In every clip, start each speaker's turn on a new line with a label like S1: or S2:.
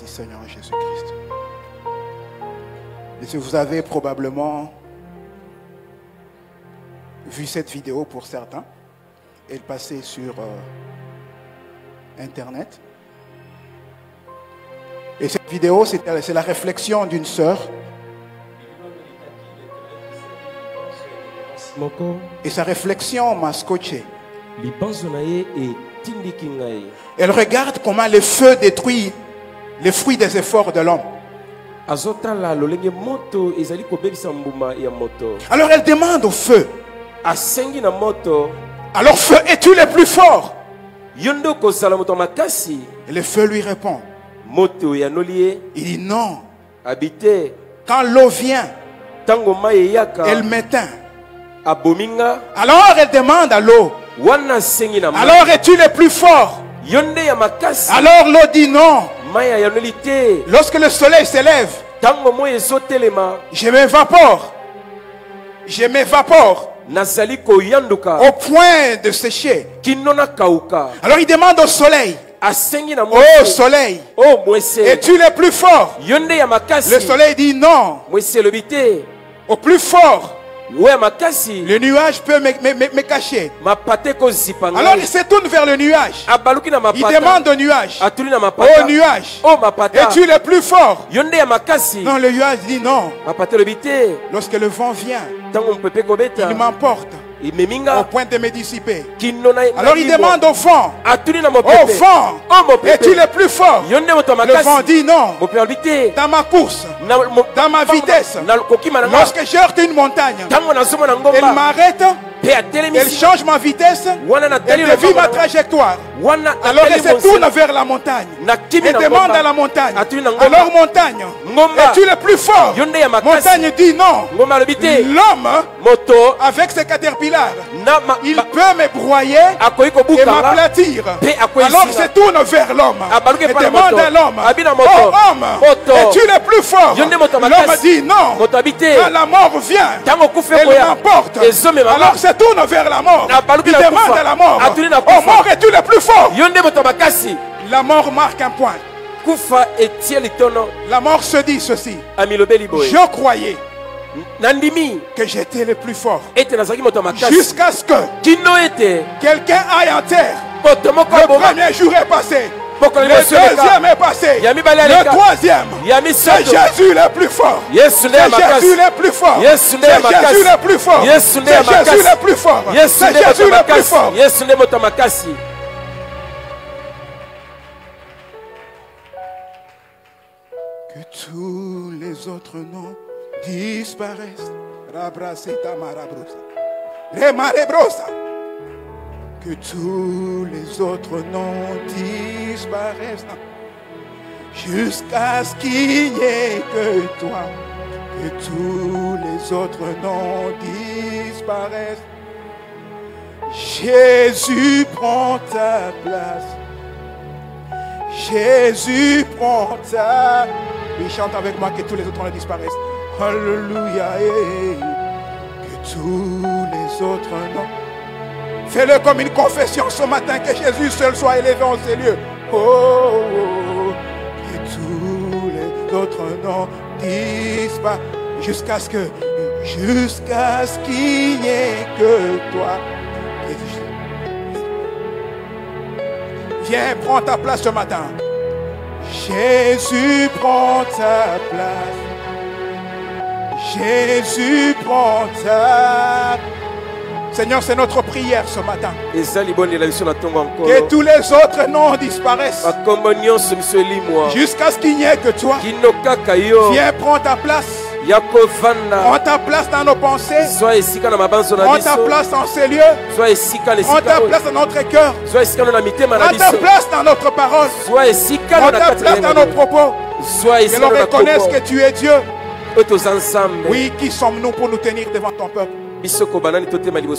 S1: Merci Seigneur Jésus-Christ. Et si vous avez probablement vu cette vidéo pour certains, elle passait sur Internet. Et cette vidéo, c'est la réflexion d'une sœur. Et sa réflexion m'a scotché. Elle regarde comment le feu détruit les fruits des efforts de l'homme. Alors elle demande au feu. Alors feu, es-tu le plus fort? Et le feu lui répond. Il dit non. Quand l'eau vient, elle m'éteint. Alors elle demande à l'eau. Alors es-tu le plus fort? Alors l'eau dit non. Lorsque le soleil s'élève, je m'évapore. Je m'évapore au point de sécher. Alors il demande au soleil. Oh soleil, es-tu le plus fort? Le soleil dit non. Au plus fort, le nuage peut me cacher. Alors il se tourne vers le nuage. Il demande au nuage. Oh nuage, es-tu le plus fort? Non, le nuage dit non. Lorsque le vent vient, il m'emporte au point de me dissiper. Alors il demande au vent. Oh vent, es-tu le plus fort? Le vent dit non. Dans ma course, dans ma vitesse, lorsque je heurte une montagne, elle m'arrête. Elle change ma vitesse. Elle dévie ma trajectoire. Alors elle se tourne vers la montagne. Elle demande à la montagne. Alors montagne, es-tu le plus fort? Montagne dit non. L'homme, avec ses caterpillars, il peut me broyer et m'aplatir. Alors il se tourne vers l'homme et demande à l'homme. Oh homme, es-tu le plus fort? L'homme dit non. Quand la mort vient, elle m'emporte. Alors c'est tourne vers la mort. Il demande à la mort. Oh mort, es-tu le plus fort? La mort marque un point. La mort se dit ceci. Je croyais que j'étais le plus fort. Jusqu'à ce que quelqu'un aille en terre. Le premier jour est passé. Le deuxième est passé. Le troisième, c'est Jésus le plus fort. C'est Jésus le plus fort. C'est Jésus le plus fort. C'est Jésus le plus fort. C'est Jésus le plus fort. Que tous les autres noms disparaissent. Que tous les autres noms disparaissent jusqu'à ce qu'il n'y ait que toi. Que tous les autres noms disparaissent. Jésus prend ta place. Jésus prend ta... Il chante avec moi que tous les autres noms disparaissent. Alléluia. Que tous les autres noms... Fais-le comme une confession ce matin, que Jésus seul soit élevé en ces lieux. Oh, oh, oh. Que tous les autres noms disparaissent jusqu'à ce qu'il n'y ait que toi. Viens, prends ta place ce matin. Jésus prend ta place. Jésus prend ta place. Seigneur, c'est notre prière ce matin. Que tous les autres noms disparaissent. Jusqu'à ce qu'il n'y ait que toi. Viens, prends ta place. Prends ta place dans nos pensées. Prends ta place dans ces lieux. Prends ta place dans notre cœur. Prends ta place dans notre parole. Prends ta place dans nos propos. Que l'on reconnaisse que tu es Dieu. Oui, qui sommes-nous pour nous tenir devant ton peuple?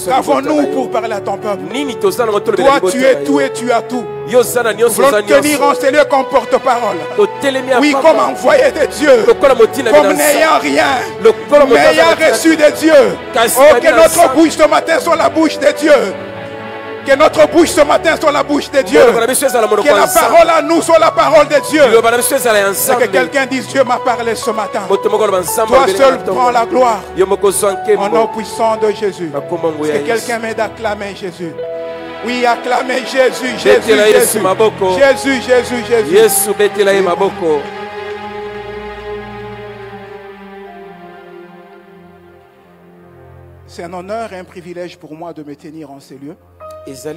S1: Qu'avons-nous pour parler à ton peuple? Toi, tu es tout et tu as tout. Nous voulons tenir en ces lieux comme porte-parole. Oui, comme envoyé de Dieu. Comme n'ayant rien, mais ayant reçu de Dieu. Oh, que notre bouche ce matin soit la bouche de Dieu.
S2: Que notre bouche ce matin soit la bouche de Dieu. Que la parole à nous soit la parole de Dieu. Et que quelqu'un dise Dieu m'a parlé ce matin. Toi seul prends la gloire. Au nom puissant de Jésus. Est-ce que quelqu'un m'aide à acclamer Jésus? Oui, acclamez Jésus, Jésus, Jésus. Jésus, Jésus, Jésus. C'est un honneur et un privilège pour moi de me tenir en ces lieux. Je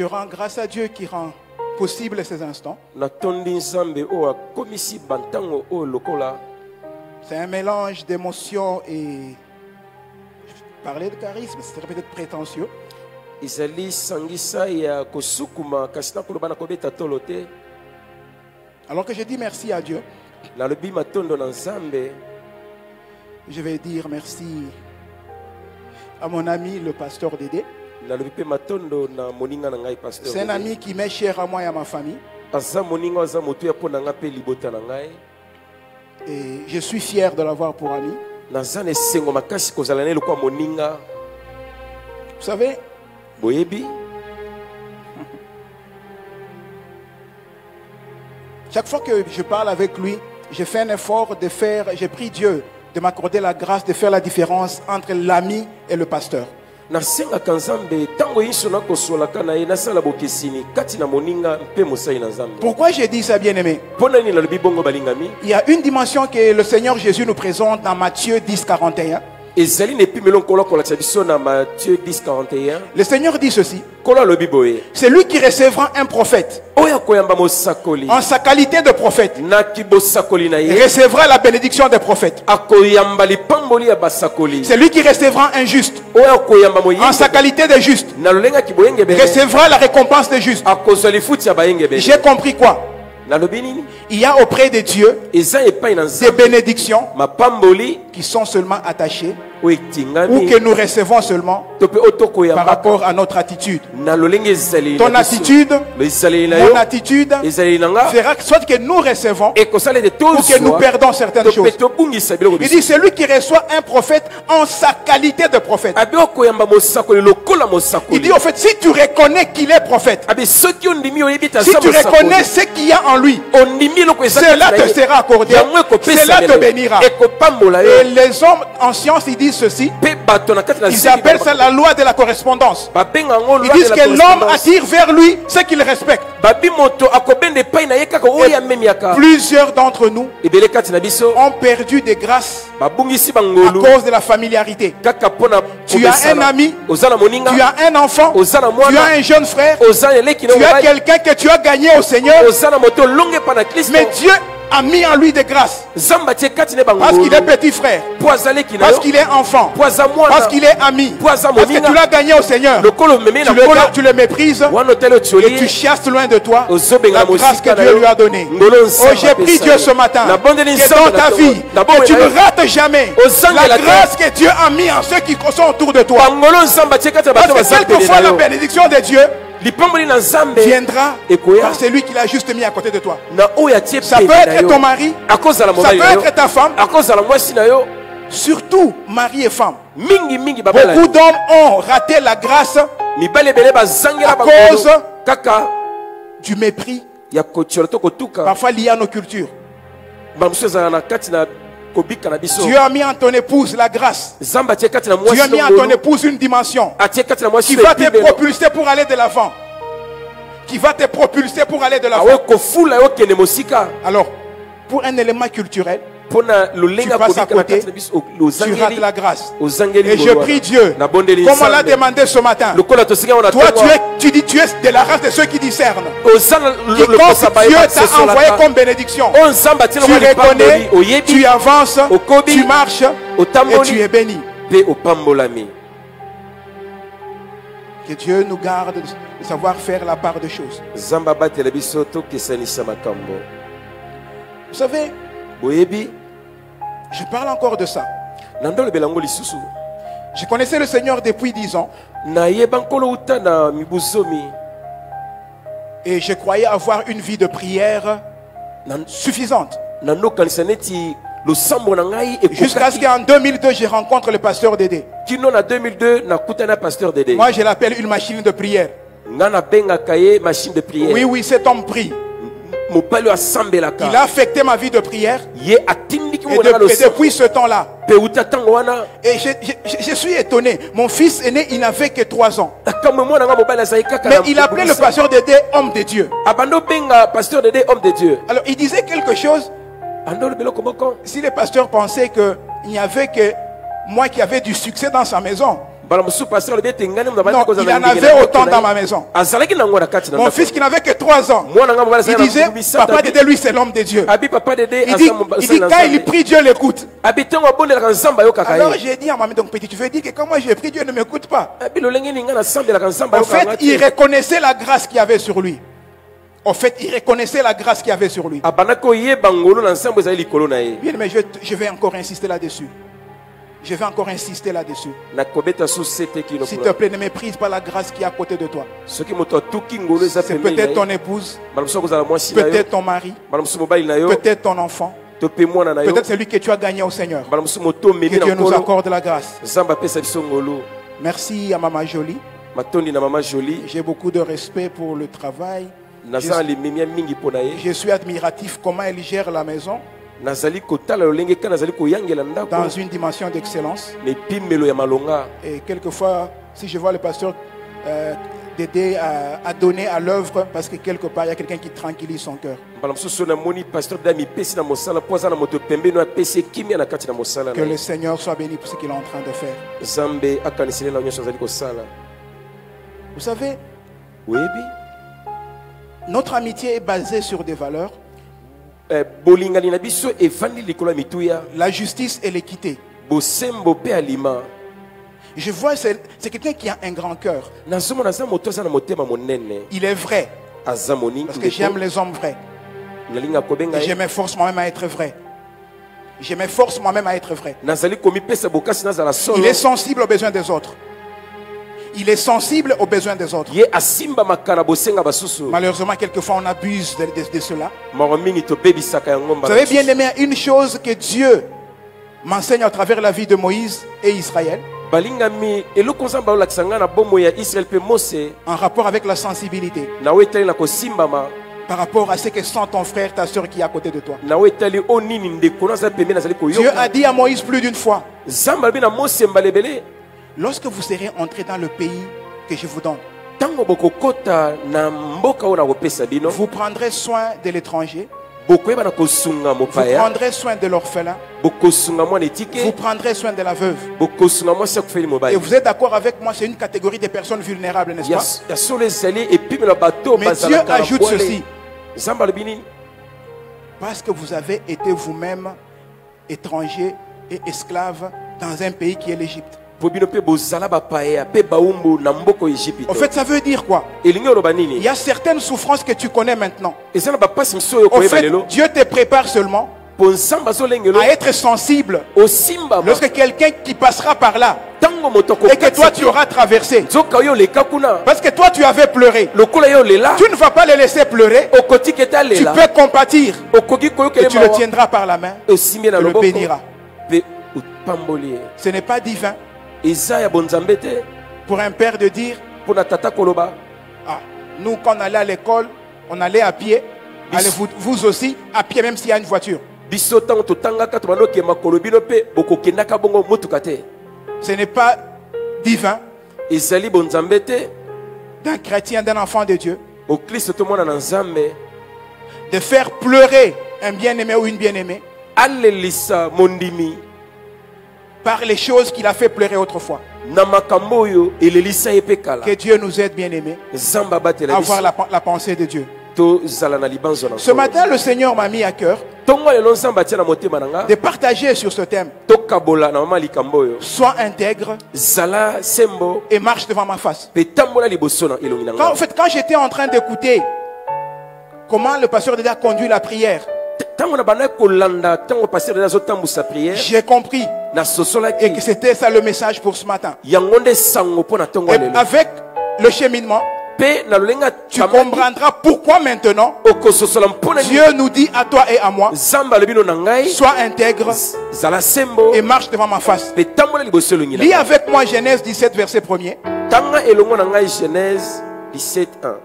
S2: rends grâce à Dieu qui rend possible ces instants. C'est un mélange d'émotions et... Parler de charisme, c'est peut-être prétentieux. Alors que je dis merci à Dieu, je vais dire merci à mon ami le pasteur Dédé. C'est un ami qui m'est cher à moi et à ma famille. Et je suis fier de l'avoir pour ami. Vous savez, chaque fois que je parle avec lui, j'ai fait un effort de faire, j'ai pris Dieu de m'accorder la grâce de faire la différence entre l'ami et le pasteur. Pourquoi j'ai dit ça, bien-aimé? Il y a une dimension que le Seigneur Jésus nous présente dans Matthieu 10, 41. Le Seigneur dit ceci: c'est lui qui recevra un prophète en sa qualité de prophète, recevra la bénédiction des prophètes. C'est lui qui recevra un juste en sa qualité de juste, recevra la récompense des justes. J'ai compris quoi? Il y a auprès de Dieu des bénédictions qui sont seulement attachées ou que nous recevons seulement par rapport à notre attitude. Ton attitude, mon attitude fera soit que nous recevons ou que nous perdons certaines choses. Il dit celui qui reçoit un prophète en sa qualité de prophète. Il dit au fait, si tu reconnais qu'il est prophète, si tu reconnais ce qu'il y a en lui, cela te sera accordé, cela te bénira. Et les hommes en science, ils disent ceci, ils appellent ça la loi de la correspondance. Ils disent que l'homme attire vers lui ce qu'il respecte. Plusieurs d'entre nous ont perdu des grâces à cause de la familiarité. Tu as un ami, tu as un enfant, tu as un jeune frère, tu as quelqu'un que tu as gagné au Seigneur, mais Dieu a mis en lui des grâces parce qu'il est petit frère, parce qu'il est enfant, parce qu'il est ami, parce que tu l'as gagné au Seigneur. Tu le méprises et tu chasses loin de toi la grâce que Dieu lui a donnée. Oh, j'ai pris Dieu ce matin que dans ta vie que tu ne rates jamais la grâce que Dieu a mis en ceux qui sont autour de toi, parce que quelquefois la bénédiction de Dieu viendra par celui qui l'a juste mis à côté de toi. Ça peut être ton mari, ça peut être ta femme, surtout mari et femme. Beaucoup d'hommes ont raté la grâce à cause du mépris, parfois lié à nos cultures. Dieu a mis en ton épouse la grâce. Dieu a mis en ton épouse une dimension qui va te propulser pour aller de l'avant. Qui va te propulser pour aller de l'avant. Alors, pour un élément culturel, tu passes à côté, tu rates la grâce. Et je prie Dieu, comme on l'a demandé ce matin, toi tu dis tu es de la race de ceux qui discernent. Quiconque Dieu t'a envoyé comme bénédiction, tu reconnais, tu avances, tu marches et tu es béni. Que Dieu nous garde de savoir faire la part des choses. Vous savez, je parle encore de ça. Je connaissais le Seigneur depuis 10 ans. Et je croyais avoir une vie de prière suffisante. Jusqu'à ce qu'en 2002, je rencontre le pasteur Dédé. Moi, je l'appelle une machine de prière. Oui, oui, cet homme prie. Il a affecté ma vie de prière. Et depuis ce temps-là, et je suis étonné. Mon fils aîné, il n'avait que 3 ans. Mais il appelait le pasteur Dédé homme de Dieu. Alors il disait quelque chose. Si le pasteur pensait qu'il n'y avait que moi qui avais du succès dans sa maison, non, il en avait autant dans ma maison. Mon fils qui n'avait que 3 ans, il disait, papa Dédé, lui c'est l'homme de Dieu. Il dit quand il prie, Dieu l'écoute. Alors j'ai dit à ma mère, donc petit, tu veux dire que quand moi j'ai prié, Dieu ne m'écoute pas. En fait, il reconnaissait la grâce qu'il y avait sur lui. En fait, il reconnaissait la grâce qu'il y avait sur lui. Bien, mais je vais encore insister là-dessus. Je vais encore insister là-dessus. S'il te plaît, ne méprise pas la grâce qui est à côté de toi. C'est peut-être ton épouse, peut-être ton mari, peut-être ton enfant, peut-être celui que tu as gagné au Seigneur. Que Dieu nous accorde la grâce. Merci à Maman Jolie. J'ai beaucoup de respect pour le travail. Je suis admiratif comment elle gère la maison. Dans une dimension d'excellence. Et quelquefois, si je vois le pasteur Dédé à donner à l'œuvre, parce que quelque part, il y a quelqu'un qui tranquillise son cœur. Que le Seigneur soit béni pour ce qu'il est en train de faire. Vous savez, notre amitié est basée sur des valeurs. La justice et l'équité. Je vois, c'est quelqu'un qui a un grand cœur. Il est vrai. Parce que j'aime les hommes vrais. Et je m'efforce moi-même à être vrai. Je m'efforce moi-même à être vrai. Il est sensible aux besoins des autres. Il est sensible aux besoins des autres. Malheureusement, quelquefois, on abuse de cela. Vous savez bien aimé, une chose que Dieu m'enseigne à travers la vie de Moïse et Israël, en rapport avec la sensibilité, par rapport à ce que sent ton frère, ta soeur qui est à côté de toi. Dieu a dit à Moïse plus d'une fois, lorsque vous serez entrés dans le pays que je vous donne, vous prendrez soin de l'étranger, vous prendrez soin de l'orphelin, vous prendrez soin de la veuve. Et vous êtes d'accord avec moi, c'est une catégorie de personnes vulnérables, n'est-ce pas? Mais Dieu ajoute ceci, parce que vous avez été vous-même étrangers et esclaves dans un pays qui est l'Égypte. En fait, ça veut dire quoi? Il y a certaines souffrances que tu connais maintenant. En fait, Dieu te prépare seulement à être sensible lorsque quelqu'un qui passera par là et que toi tu auras traversé, parce que toi tu avais pleuré, tu ne vas pas le laisser pleurer, tu peux compatir et tu le tiendras par la main, tu le béniras. Ce n'est pas divin pour un père de dire, nous quand on allait à l'école, on allait à pied, allez vous aussi à pied même s'il y a une voiture. Ce n'est pas divin d'un chrétien, d'un enfant de Dieu, de faire pleurer un bien-aimé ou une bien-aimée par les choses qu'il a fait pleurer autrefois. Que Dieu nous aide, bien-aimés, à avoir la pensée de Dieu. Ce matin, le Seigneur m'a mis à cœur de partager sur ce thème. Sois intègre et marche devant ma face. Quand j'étais en train d'écouter comment le pasteur Dédé a conduit la prière, j'ai compris et que c'était ça le message pour ce matin. Et avec le cheminement, tu comprendras pourquoi maintenant Dieu nous dit à toi et à moi, sois intègre et marche devant ma face. Lis avec moi Genèse 17 verset 1er.
S1: Genèse 17 1.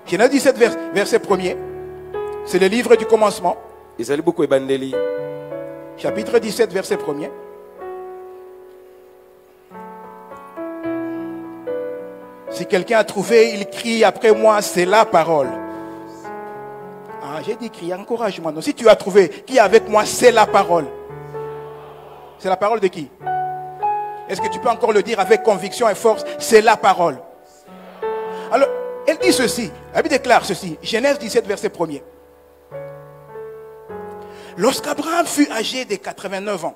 S2: Genèse 17 verset 1er. C'est le livre du commencement. Chapitre 17 verset 1er. Si quelqu'un a trouvé, il crie après moi, c'est la parole. Ah, j'ai dit crie, encourage-moi. Non, si tu as trouvé, qui est avec moi, c'est la parole. C'est la parole de qui? Est-ce que tu peux encore le dire avec conviction et force? C'est la parole. Alors, elle dit ceci, elle déclare ceci, Genèse 17 verset 1er. Lorsqu'Abraham fut âgé de 89 ans,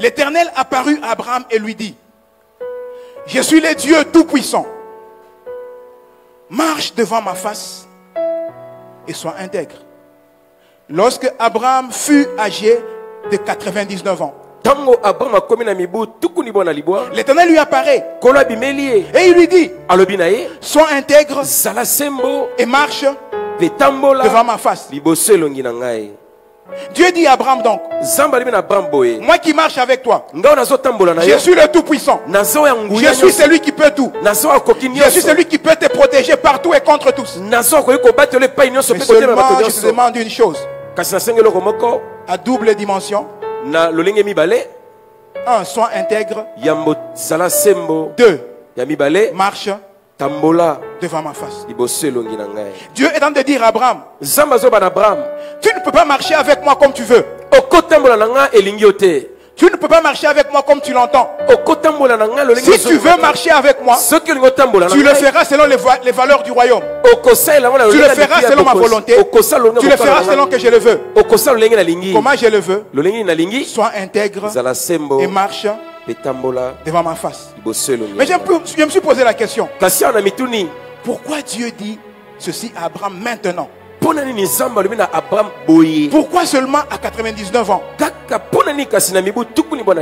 S2: l'Éternel apparut à Abraham et lui dit, je suis le Dieu Tout-Puissant. Marche devant ma face et sois intègre. Lorsque Abraham fut âgé de 99 ans, l'Éternel lui apparaît et il lui dit, sois intègre et marche devant ma face. Dieu dit à Abraham donc, moi qui marche avec toi, je suis le Tout-Puissant. Je suis celui qui peut tout. Je suis celui qui peut te protéger partout et contre tous. Mais seulement je te demande une chose. À double dimension. 1. Sois intègre. 2. Marche devant ma face. Dieu est en train de dire à Abraham, tu ne peux pas marcher avec moi comme tu veux. Tu ne peux pas marcher avec moi comme tu l'entends. Si tu veux marcher avec moi, tu le feras selon les valeurs du royaume. Tu le feras selon ma volonté. Tu le feras selon que je le veux. Comment je le veux? Sois intègre et marche devant ma face. Mais je me suis posé la question. Pourquoi Dieu dit ceci à Abraham maintenant? Pourquoi seulement à 99 ans?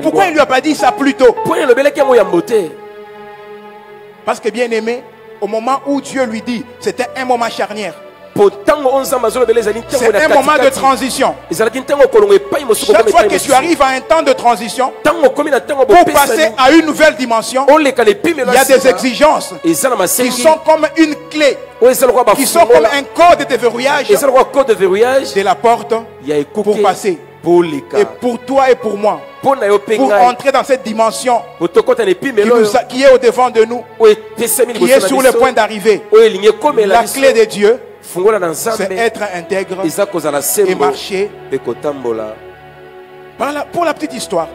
S2: Pourquoi il ne lui a pas dit ça plus tôt? Parce que bien aimé, au moment où Dieu lui dit, c'était un moment charnière. C'est un moment de transition. Chaque fois que tu arrives à un temps de transition, pour passer à une nouvelle dimension, il y a des exigences qui sont comme une clé, qui sont comme un code de verrouillage de la porte pour passer. Et pour toi et pour moi, pour entrer dans cette dimension qui est au devant de nous, qui est sur le point d'arriver, la clé de Dieu, c'est être intègre et marcher. Pour la petite histoire,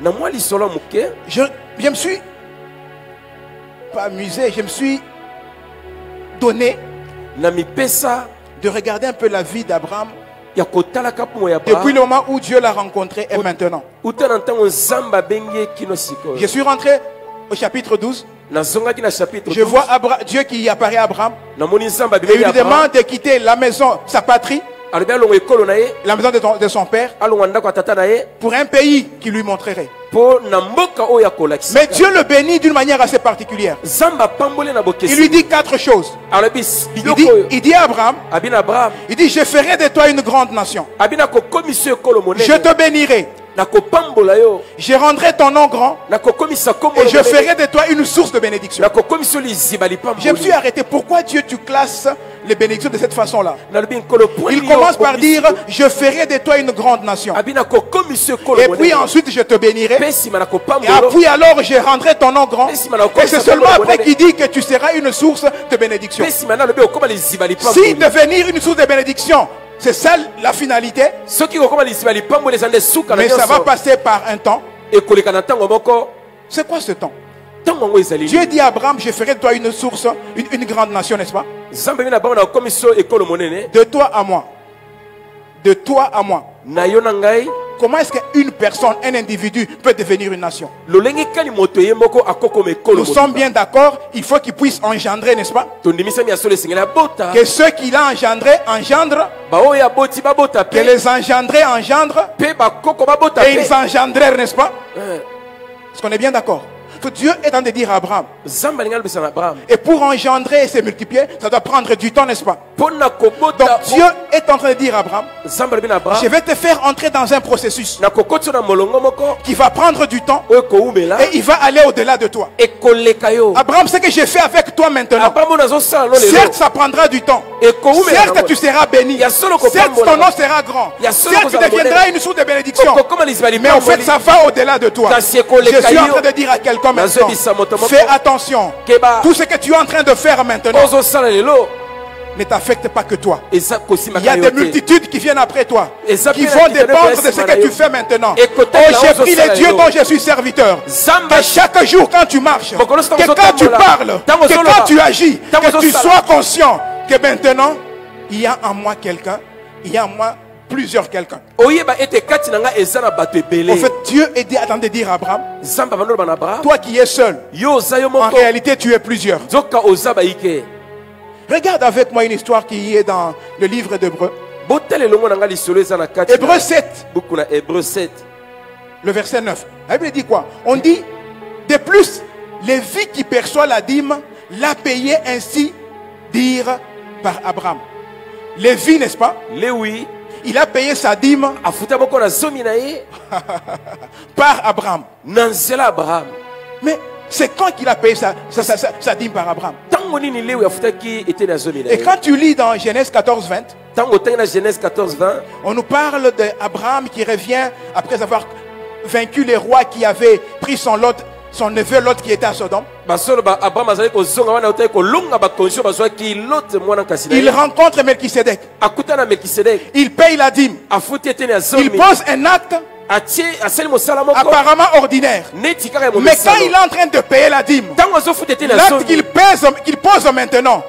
S2: je me suis pas amusé, je me suis donné de regarder un peu la vie d'Abraham depuis le moment où Dieu l'a rencontré et maintenant. Je suis rentré au chapitre 12. Je vois Dieu qui apparaît à Abraham et il lui demande de quitter la maison, sa patrie, la maison de son père, pour un pays qu'il lui montrerait. Mais Dieu le bénit d'une manière assez particulière. Il lui dit 4 choses. Il dit à Abraham, il dit, je ferai de toi une grande nation. Je te bénirai. Je rendrai ton nom grand et je ferai de toi une source de bénédiction. Je me suis arrêté. Pourquoi Dieu tu classes les bénédictions de cette façon-là? Il commence par dire, je ferai de toi une grande nation. Et puis ensuite je te bénirai. Et puis alors je rendrai ton nom grand. Et c'est seulement après qu'il dit que tu seras une source de bénédiction. Si devenir une source de bénédiction, c'est ça la finalité. Mais ça va passer par un temps. C'est quoi ce temps? Dieu dit à Abraham, je ferai de toi une source, une grande nation, n'est-ce pas? De toi à moi. De toi à moi. Comment est-ce qu'une personne, un individu peut devenir une nation? Nous sommes bien d'accord, il faut qu'il puisse engendrer, n'est-ce pas? Que ceux qu'il a engendrés engendrent. Que les engendrés engendrent. Et ils engendrèrent, n'est-ce pas? Est-ce qu'on est bien d'accord? Dieu est en train de dire à Abraham. Et pour engendrer et se multiplier, ça doit prendre du temps, n'est-ce pas? Donc Dieu est en train de dire à Abraham, je vais te faire entrer dans un processus qui va prendre du temps et il va aller au-delà de toi. Abraham, ce que j'ai fait avec toi maintenant, certes ça prendra du temps, certes tu seras béni, certes ton nom sera grand, certes tu deviendras une source de bénédiction, mais en fait ça va au-delà de toi. Je suis en train de dire à quelqu'un maintenant, fais attention, tout ce que tu es en train de faire maintenant ne t'affecte pas que toi. Il y a des multitudes qui viennent après toi, qui vont dépendre de ce que tu fais maintenant. Oh, j'ai pris les dieux dont je suis serviteur. Que chaque jour quand tu marches, que quand tu parles, que quand tu agis, que tu sois conscient que maintenant, il y a en moi quelqu'un, il y a en moi plusieurs quelqu'un. En fait, Dieu est en train de dire à Abraham, toi qui es seul, en réalité tu es plusieurs. Regarde avec moi une histoire qui est dans le livre d'Hébreux. Hébreux 7. Le verset 9. La Bible dit quoi? On dit, de plus, Lévi qui perçoit la dîme l'a payé ainsi, dire par Abraham. Lévi, n'est-ce pas? Il a payé sa dîme par Abraham. Mais c'est quand qu'il a payé sa dîme par Abraham? Et quand tu lis dans Genèse 14, 20, on nous parle d'Abraham qui revient après avoir vaincu les rois qui avaient pris son neveu Lot qui était à Sodome. Il rencontre Melchisedec. Il paye la dîme. Il pose un acte apparemment ordinaire. Mais quand il est en train de payer la dîme, l'acte qu'il pose maintenant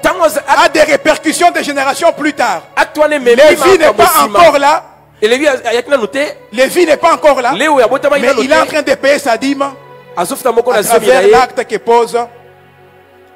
S2: a des répercussions de générations plus tard. Lévi n'est pas encore là. Lévi n'est pas encore là. Mais il est en train de payer sa dîme à travers l'acte que pose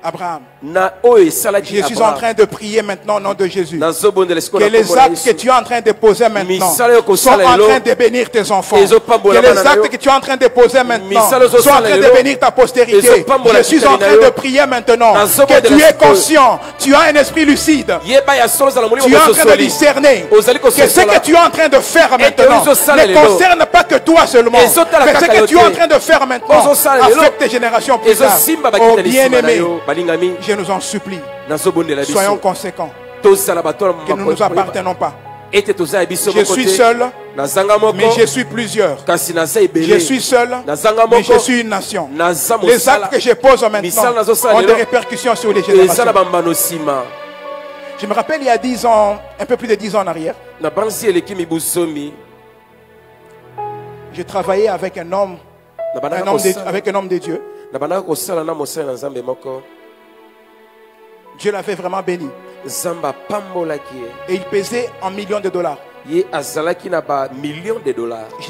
S2: Abraham. Je suis en train de prier maintenant au nom de Jésus. Que les actes que tu es en train de poser maintenant sont en train de bénir tes enfants. Que les actes que tu es en train de poser maintenant sont en train de bénir ta postérité. Je suis en train de prier maintenant que tu es conscient, tu as un esprit lucide. Tu es en train de discerner que ce que tu es en train de faire maintenant ne concerne pas que toi seulement. Que ce que tu es en train de faire maintenant affecte tes générations plus tard. Oh bien-aimé, je nous en supplie, soyons conséquents, que nous ne nous appartenons pas. Je suis seul, mais je suis plusieurs. Je suis seul, mais je suis une nation. Les actes que je pose maintenant ont des répercussions sur les générations. Je me rappelle il y a 10 ans, un peu plus de 10 ans en arrière, j'ai travaillé avec un homme de Dieu. Dieu l'avait vraiment béni. Et il pesait en millions de dollars. Je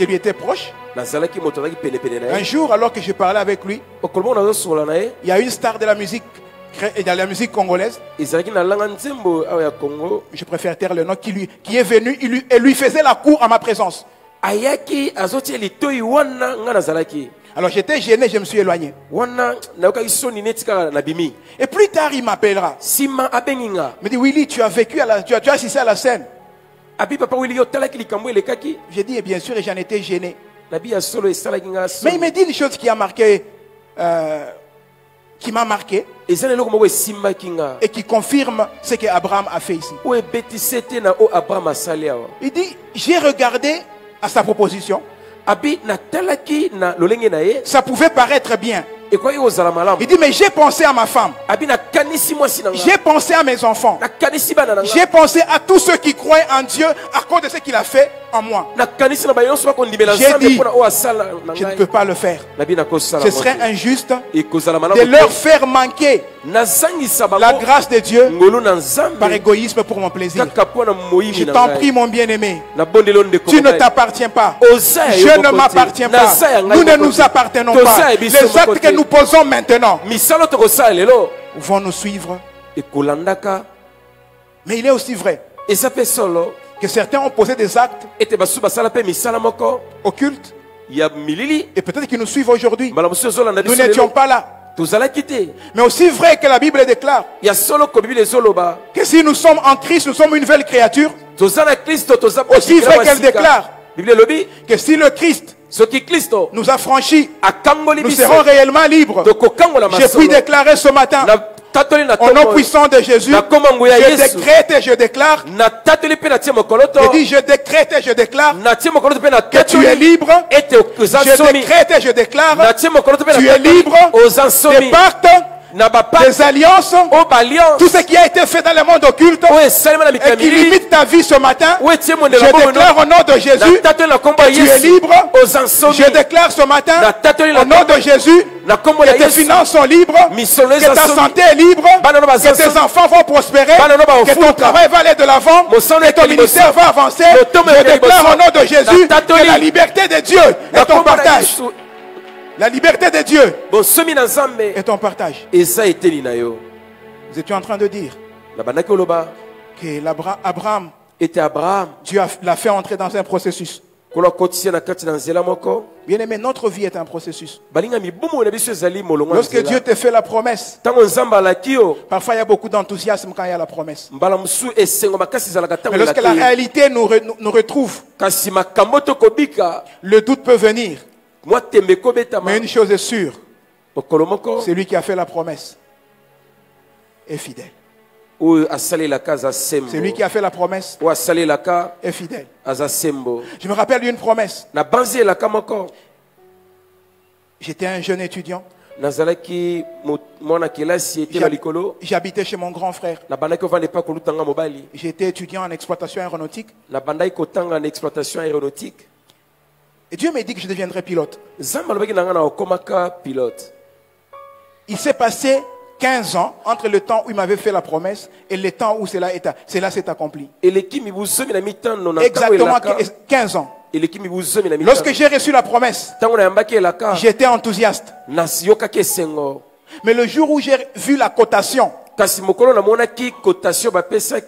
S2: lui étais proche. Un jour, alors que je parlais avec lui, il y a une star de la musique congolaise. Je préfère taire le nom, qui est venu et lui faisait la cour en ma présence. Alors j'étais gêné, je me suis éloigné. Et plus tard, il m'appellera. Il me dit, Willy, tu as vécu, tu as assisté à la scène. J'ai dit, et bien sûr, et j'en étais gêné. Mais il me dit une chose qui a marqué, qui m'a marqué, et qui confirme ce que Abraham a fait ici. Il dit, j'ai regardé à sa proposition. Ça pouvait paraître bien. Il dit, mais j'ai pensé à ma femme. J'ai pensé à mes enfants. J'ai pensé à tous ceux qui croient en Dieu à cause de ce qu'il a fait en moi. J'ai dit, je ne peux pas le faire. Ce serait injuste de leur faire manquer la grâce de Dieu par égoïsme pour mon plaisir. Je t'en prie, mon bien-aimé, tu ne t'appartiens pas. Je ne m'appartiens pas. Nous ne nous appartenons pas. Les actes que nous posons maintenant vont nous suivre. Mais il est aussi vrai que certains ont posé des actes occultes Et peut-être qu'ils nous suivent aujourd'hui. Nous n'étions pas là. Mais aussi vrai que la Bible déclare que si nous sommes en Christ, nous sommes une nouvelle créature. Aussi vrai qu'elle déclare que si le Christ nous a franchis, nous serons réellement libres. Je puis déclarer ce matin, au nom puissant de Jésus, je décrète et je déclare. Je dis, je décrète et je déclare que tu es libre. Je décrète et je déclare tu es libre des pactes, des alliances, tout ce qui a été fait dans le monde occulte et qui limite ta vie ce matin. Je déclare au nom de Jésus que tu es libre. Je déclare ce matin au nom de Jésus que tes finances sont libres, que ta santé est libre, que tes enfants vont prospérer, que ton travail va aller de l'avant, que ton ministère va avancer. Je déclare au nom de Jésus que la liberté de Dieu est ton partage. La liberté de Dieu est ton partage. Vous étiez en train de dire que Abraham, Dieu l'a fait entrer dans un processus. Bien aimé, notre vie est un processus. Lorsque Dieu te fait la promesse, parfois il y a beaucoup d'enthousiasme quand il y a la promesse. Mais lorsque la réalité nous retrouve, le doute peut venir. Mais une chose est sûre, celui qui a fait la promesse est fidèle. Celui qui a fait la promesse est fidèle. Je me rappelle d'une promesse. J'étais un jeune étudiant. J'habitais chez mon grand frère. J'étais étudiant en exploitation aéronautique. Et Dieu m'a dit que je deviendrais pilote. Il s'est passé 15 ans entre le temps où il m'avait fait la promesse et le temps où cela s'est accompli. Exactement 15 ans. Lorsque j'ai reçu la promesse, j'étais enthousiaste. Mais le jour où j'ai vu la cotation,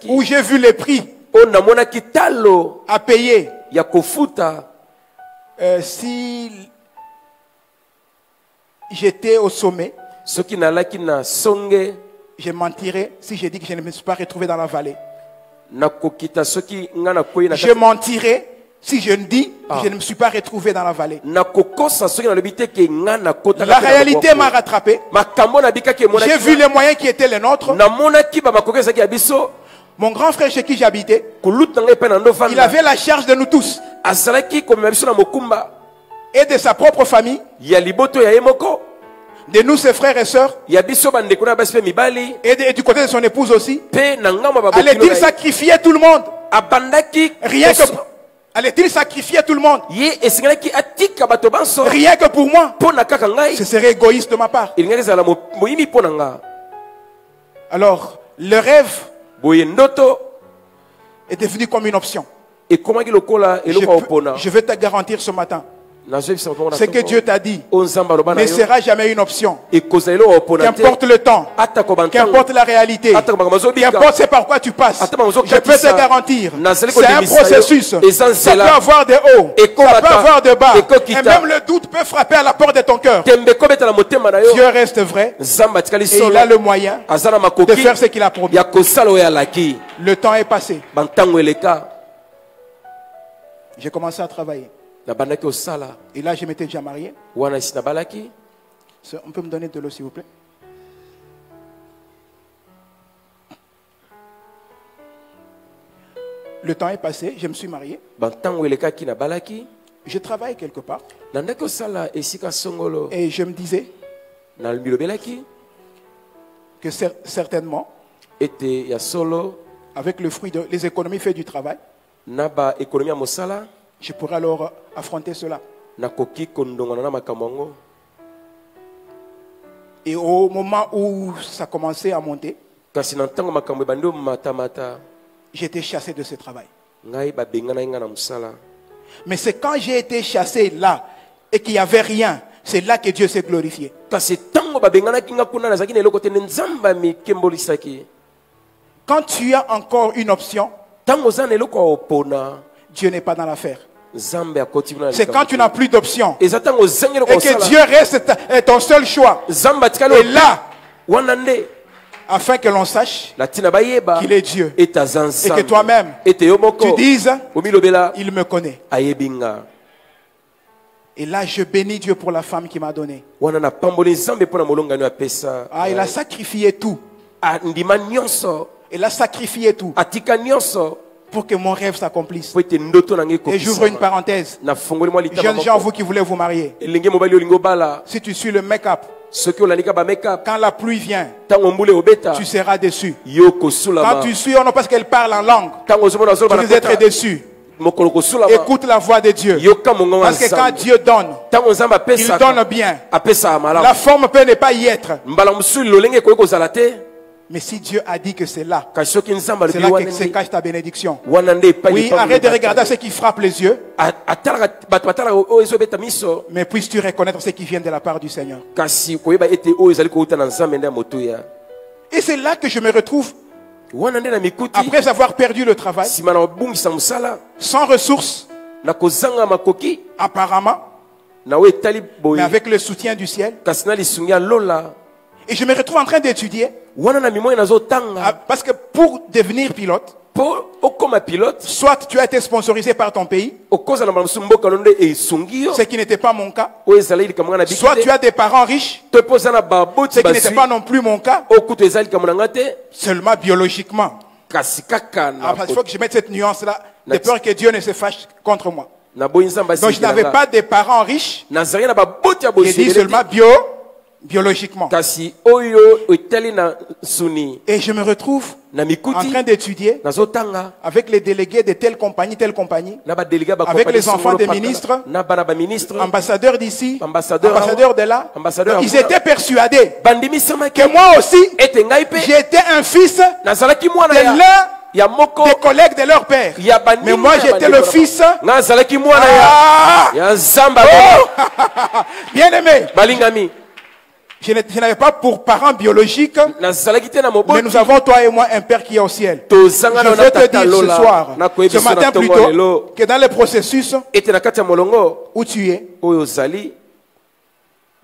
S2: où j'ai vu les prix à payer, si j'étais au sommet, je mentirais si je dis que je ne me suis pas retrouvé dans la vallée. Je mentirais si je ne dis que je ne me suis pas retrouvé dans la vallée. La réalité m'a rattrapé. J'ai vu les moyens qui étaient les nôtres. Mon grand frère chez qui j'habitais, il avait la charge de nous tous et de sa propre famille, de nous ses frères et sœurs, et du côté de son épouse aussi. Allait-il sacrifier tout le monde? Rien que allait-il sacrifier tout le monde? Rien que pour moi? Ce serait égoïste de ma part. Alors le rêve est devenu comme une option. Je veux te garantir ce matin, ce que Dieu t'a dit ne sera jamais une option. Qu'importe le temps, qu'importe la réalité, qu'importe c'est par quoi tu passes, je peux te garantir, c'est un processus. Ça peut avoir des hauts, ça peut avoir des bas, et même le doute peut frapper à la porte de ton cœur. Dieu reste vrai et il a le moyen de faire ce qu'il a promis. Le temps est passé. J'ai commencé à travailler. Et là, je m'étais déjà marié. On peut me donner de l'eau, s'il vous plaît? Le temps est passé, je me suis marié. Je travaille quelque part. Et je me disais que certainement, avec le fruit des économies faites du travail, je pourrais alors affronter cela. Et au moment où ça commençait à monter, j'étais chassé de ce travail. Mais c'est quand j'ai été chassé là et qu'il n'y avait rien, c'est là que Dieu s'est glorifié. Quand tu as encore une option, Dieu n'est pas dans l'affaire. C'est quand tu n'as plus d'option. Et que Dieu reste ton seul choix. Et là, afin que l'on sache qu'il est Dieu. Et que toi-même, tu dises, il me connaît. Et là, je bénis Dieu pour la femme qui m'a donné. Ah, il a sacrifié tout. Il a sacrifié tout pour que mon rêve s'accomplisse. Et j'ouvre une parenthèse. Jeunes gens, vous qui voulez vous marier, si tu suis le make-up, quand la pluie vient, tu seras déçu. Quand tu suis, parce qu'elle parle en langue, tu risques d'être déçu. Écoute la voix de Dieu. Parce que quand Dieu donne, il donne bien. La forme peut ne pas y être. Mais si Dieu a dit que c'est là que se cache ta bénédiction. Oui, arrête de regarder ce qui frappe les yeux. Mais puisses-tu reconnaître ce qui vient de la part du Seigneur. Et c'est là que je me retrouve. Après avoir perdu le travail, sans ressources, apparemment, mais avec le soutien du ciel, et je me retrouve en train d'étudier, parce que pour devenir pilote, soit tu as été sponsorisé par ton pays, ce qui n'était pas mon cas, soit tu as des parents riches, ce qui n'était pas non plus mon cas, seulement biologiquement. Il faut que je mette cette nuance-là, de peur que Dieu ne se fâche contre moi. Donc je n'avais pas des parents riches, je dis seulement biologiquement. Et je me retrouve en train d'étudier avec les délégués de telle compagnie, avec les enfants des ministres, ambassadeurs d'ici, ambassadeurs de là. Ils étaient persuadés que moi aussi, j'étais un fils de l'un des collègues de leur père. Mais moi j'étais le fils. Bien aimé. Je n'avais pas pour parents biologiques, mais nous avons toi et moi un père qui est au ciel. Je veux te dire ce soir, ce matin plutôt, que dans le processus où tu es,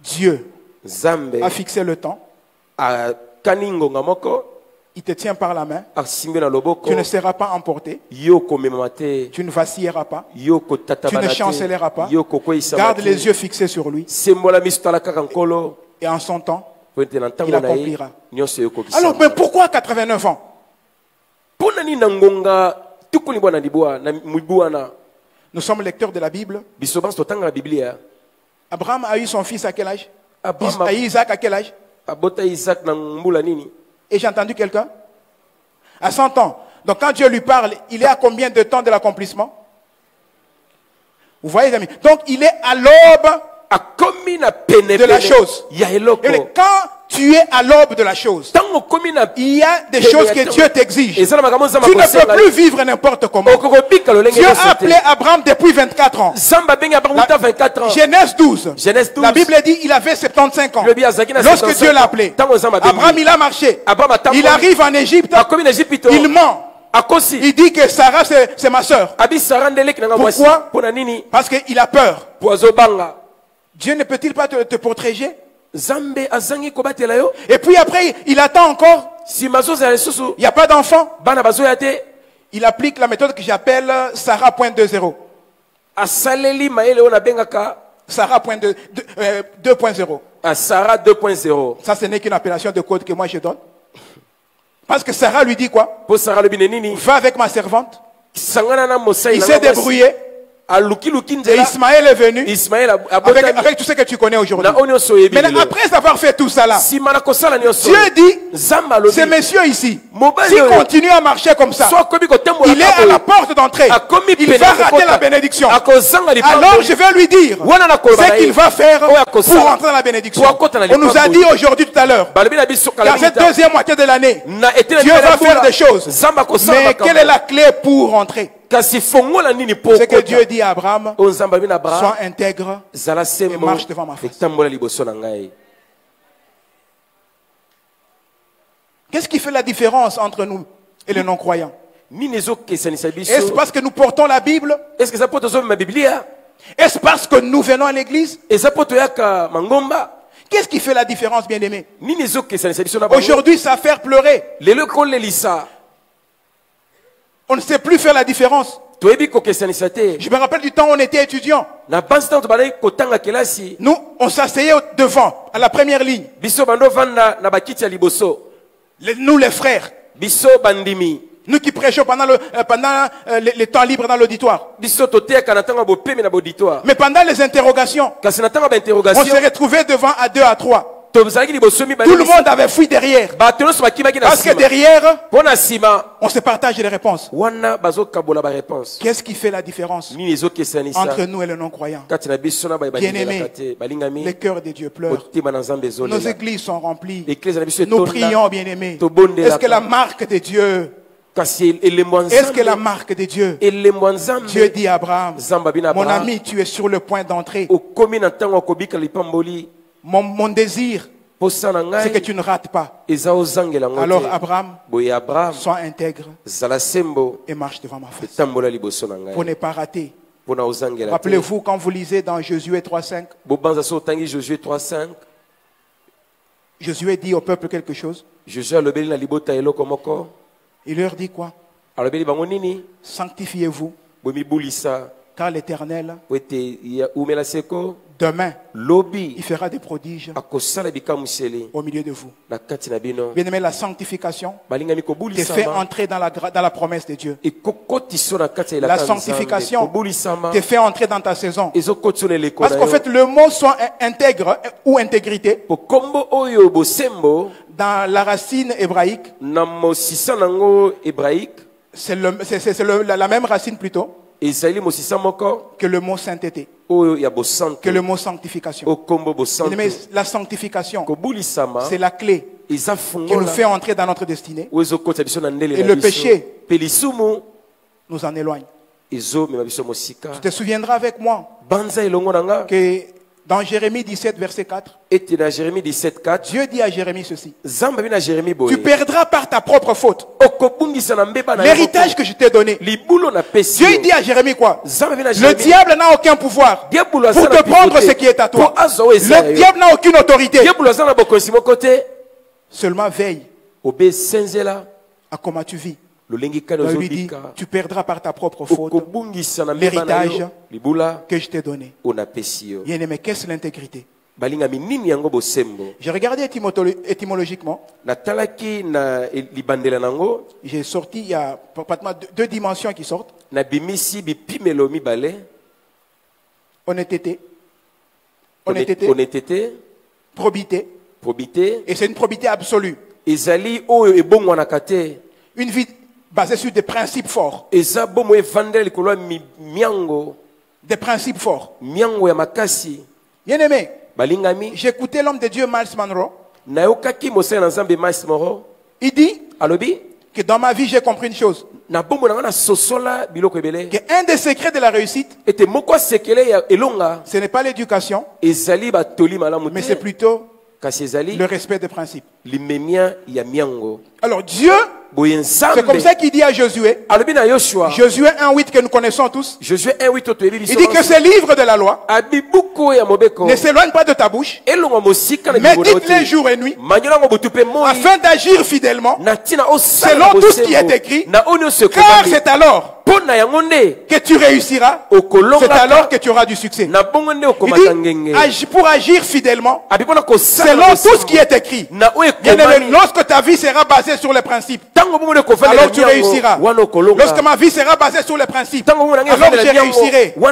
S2: Dieu a fixé le temps. Il te tient par la main. Tu ne seras pas emporté. Tu ne vacilleras pas. Tu ne chancelleras pas. Garde les yeux fixés sur lui. Et en son temps, il accomplira. Alors, mais pourquoi 89 ans? Nous sommes lecteurs de la Bible. Abraham a eu son fils à quel âge? A eu Isaac à quel âge? Et j'ai entendu quelqu'un? À 100 ans. Donc quand Dieu lui parle, il est à combien de temps de l'accomplissement? Vous voyez les amis? Donc il est à l'aube de la chose. Et quand tu es à l'aube de la chose, il y a des choses que Dieu t'exige. Tu ne peux plus vivre n'importe comment. Dieu a appelé Abraham depuis 24 ans. Genèse 12. La Bible dit qu'il avait 75 ans. Lorsque Dieu l'a appelé, Abraham il a marché. Il arrive en Égypte. Il ment. Il dit que Sarah c'est ma soeur. Pourquoi? Parce qu'il a peur. Dieu ne peut-il pas te protéger? Et puis après, il attend encore. Il n'y a pas d'enfant. Il applique la méthode que j'appelle Sarah 2.0. Sarah 2.0. Sarah 2.0. Ça, ce n'est qu'une appellation de code que moi je donne. Parce que Sarah lui dit quoi? Va avec ma servante. Il s'est débrouillé. Et Ismaël est venu avec tout ce que tu connais aujourd'hui. Maintenant, après avoir fait tout ça là, Dieu dit, ces messieurs ici, s'ils continuent à marcher comme ça, il est à la porte d'entrée. Il va rater la bénédiction. Alors je vais lui dire ce qu'il va faire pour rentrer dans la bénédiction. On nous a dit aujourd'hui tout à l'heure, dans cette deuxième moitié de l'année, Dieu va faire des choses. Mais quelle est la clé pour rentrer? C'est que Dieu dit à Abraham, sois intègre et marche devant ma face. Qu'est-ce qui fait la différence entre nous et les non-croyants? Est-ce parce que nous portons la Bible? Est-ce parce que nous venons à l'église? Qu'est-ce qui fait la différence, bien-aimés? Aujourd'hui, ça fait pleurer. On ne sait plus faire la différence. Je me rappelle du temps où on était étudiant. Nous, on s'asseyait devant, à la première ligne. Nous, les frères. Nous qui prêchons pendant les temps libres dans l'auditoire. Mais pendant les interrogations, on s'est retrouvés devant à 2 à 3. Tout le monde avait fui derrière. Parce que derrière, on se partage les réponses. Qu'est-ce qui fait la différence entre nous et les non-croyants? Bien-aimés, les cœurs de Dieu pleurent. Nos églises sont remplies. Nous prions, bien-aimés. Est-ce que la marque de Dieu... Est-ce que la marque de Dieu, Dieu dit à Abraham, mon ami, tu es sur le point d'entrer. Mon désir, c'est que tu ne rates pas. Alors Abraham, sois intègre et marche devant ma face. Pour ne pas rater. Rappelez-vous quand vous lisez dans Josué 3.5, Josué dit au peuple quelque chose. Il leur dit quoi? Sanctifiez-vous, car l'Éternel, demain, il fera des prodiges au milieu de vous. Bien-aimé, la sanctification te fait entrer dans la promesse de Dieu. La sanctification te fait entrer dans ta saison. Parce qu'en fait, le mot soit intègre ou intégrité, dans la racine hébraïque, c'est la même racine plutôt que le mot sainteté, que le mot sanctification. Mais la sanctification, c'est la clé qui nous fait entrer dans notre destinée. Et le péché nous en éloigne. Tu te souviendras avec moi que dans Jérémie 17, verset 4, Dieu dit à Jérémie ceci: tu perdras par ta propre faute l'héritage que je t'ai donné. Dieu dit à Jérémie quoi? Le diable n'a aucun pouvoir pour te prendre ce qui est à toi. Le diable n'a aucune autorité. Seulement veille à comment tu vis. Il lui dit, tu perdras par ta propre faute l'héritage que je t'ai donné. Bien-aimé, qu'est-ce que l'intégrité? J'ai regardé étymologiquement. J'ai sorti, il y a pratiquement 2 dimensions qui sortent. Honnêteté. Probité. Et c'est une probité absolue. Une vie basée sur des principes forts. Des principes forts. Bien-aimé, j'écoutais l'homme de Dieu Miles Monroe. Il dit que dans ma vie, j'ai compris une chose. Qu'un des secrets de la réussite, ce n'est pas l'éducation, mais c'est plutôt le respect des principes. Alors Dieu, c'est comme ça qu'il dit à Josué, Josué 1.8 que nous connaissons tous, il dit que ce livre de la loi ne s'éloigne pas de ta bouche, mais dites-les jour et nuit, afin d'agir fidèlement selon tout ce qui est écrit, car c'est alors que tu réussiras, c'est alors que tu auras du succès. Il dit, pour agir fidèlement selon tout ce qui est écrit. Bien-aimé, lorsque ta vie sera basée sur les principes, alors tu réussiras. Lorsque ma vie sera basée sur les principes, alors je réussirai. Oh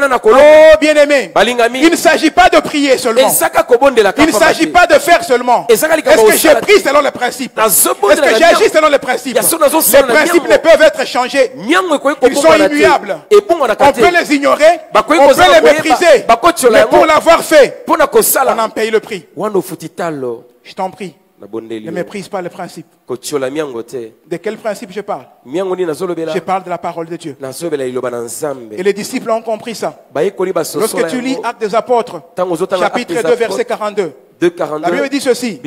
S2: bien-aimé, il ne s'agit pas de prier seulement, il ne s'agit pas de faire seulement. Est-ce que j'ai pris selon les principes? Est-ce que j'ai agi selon les principes? Les principes ne peuvent être changés, ils sont immuables. On peut les ignorer, on peut les mépriser, mais pour l'avoir fait, on en paye le prix. Je t'en prie, ne méprise pas les principes. De quel principe je parle? Je parle de la parole de Dieu. Et les disciples ont compris ça. Lorsque tu lis Actes des Apôtres, chapitre 2, verset 42,
S1: 2,42.
S2: La Bible dit ceci.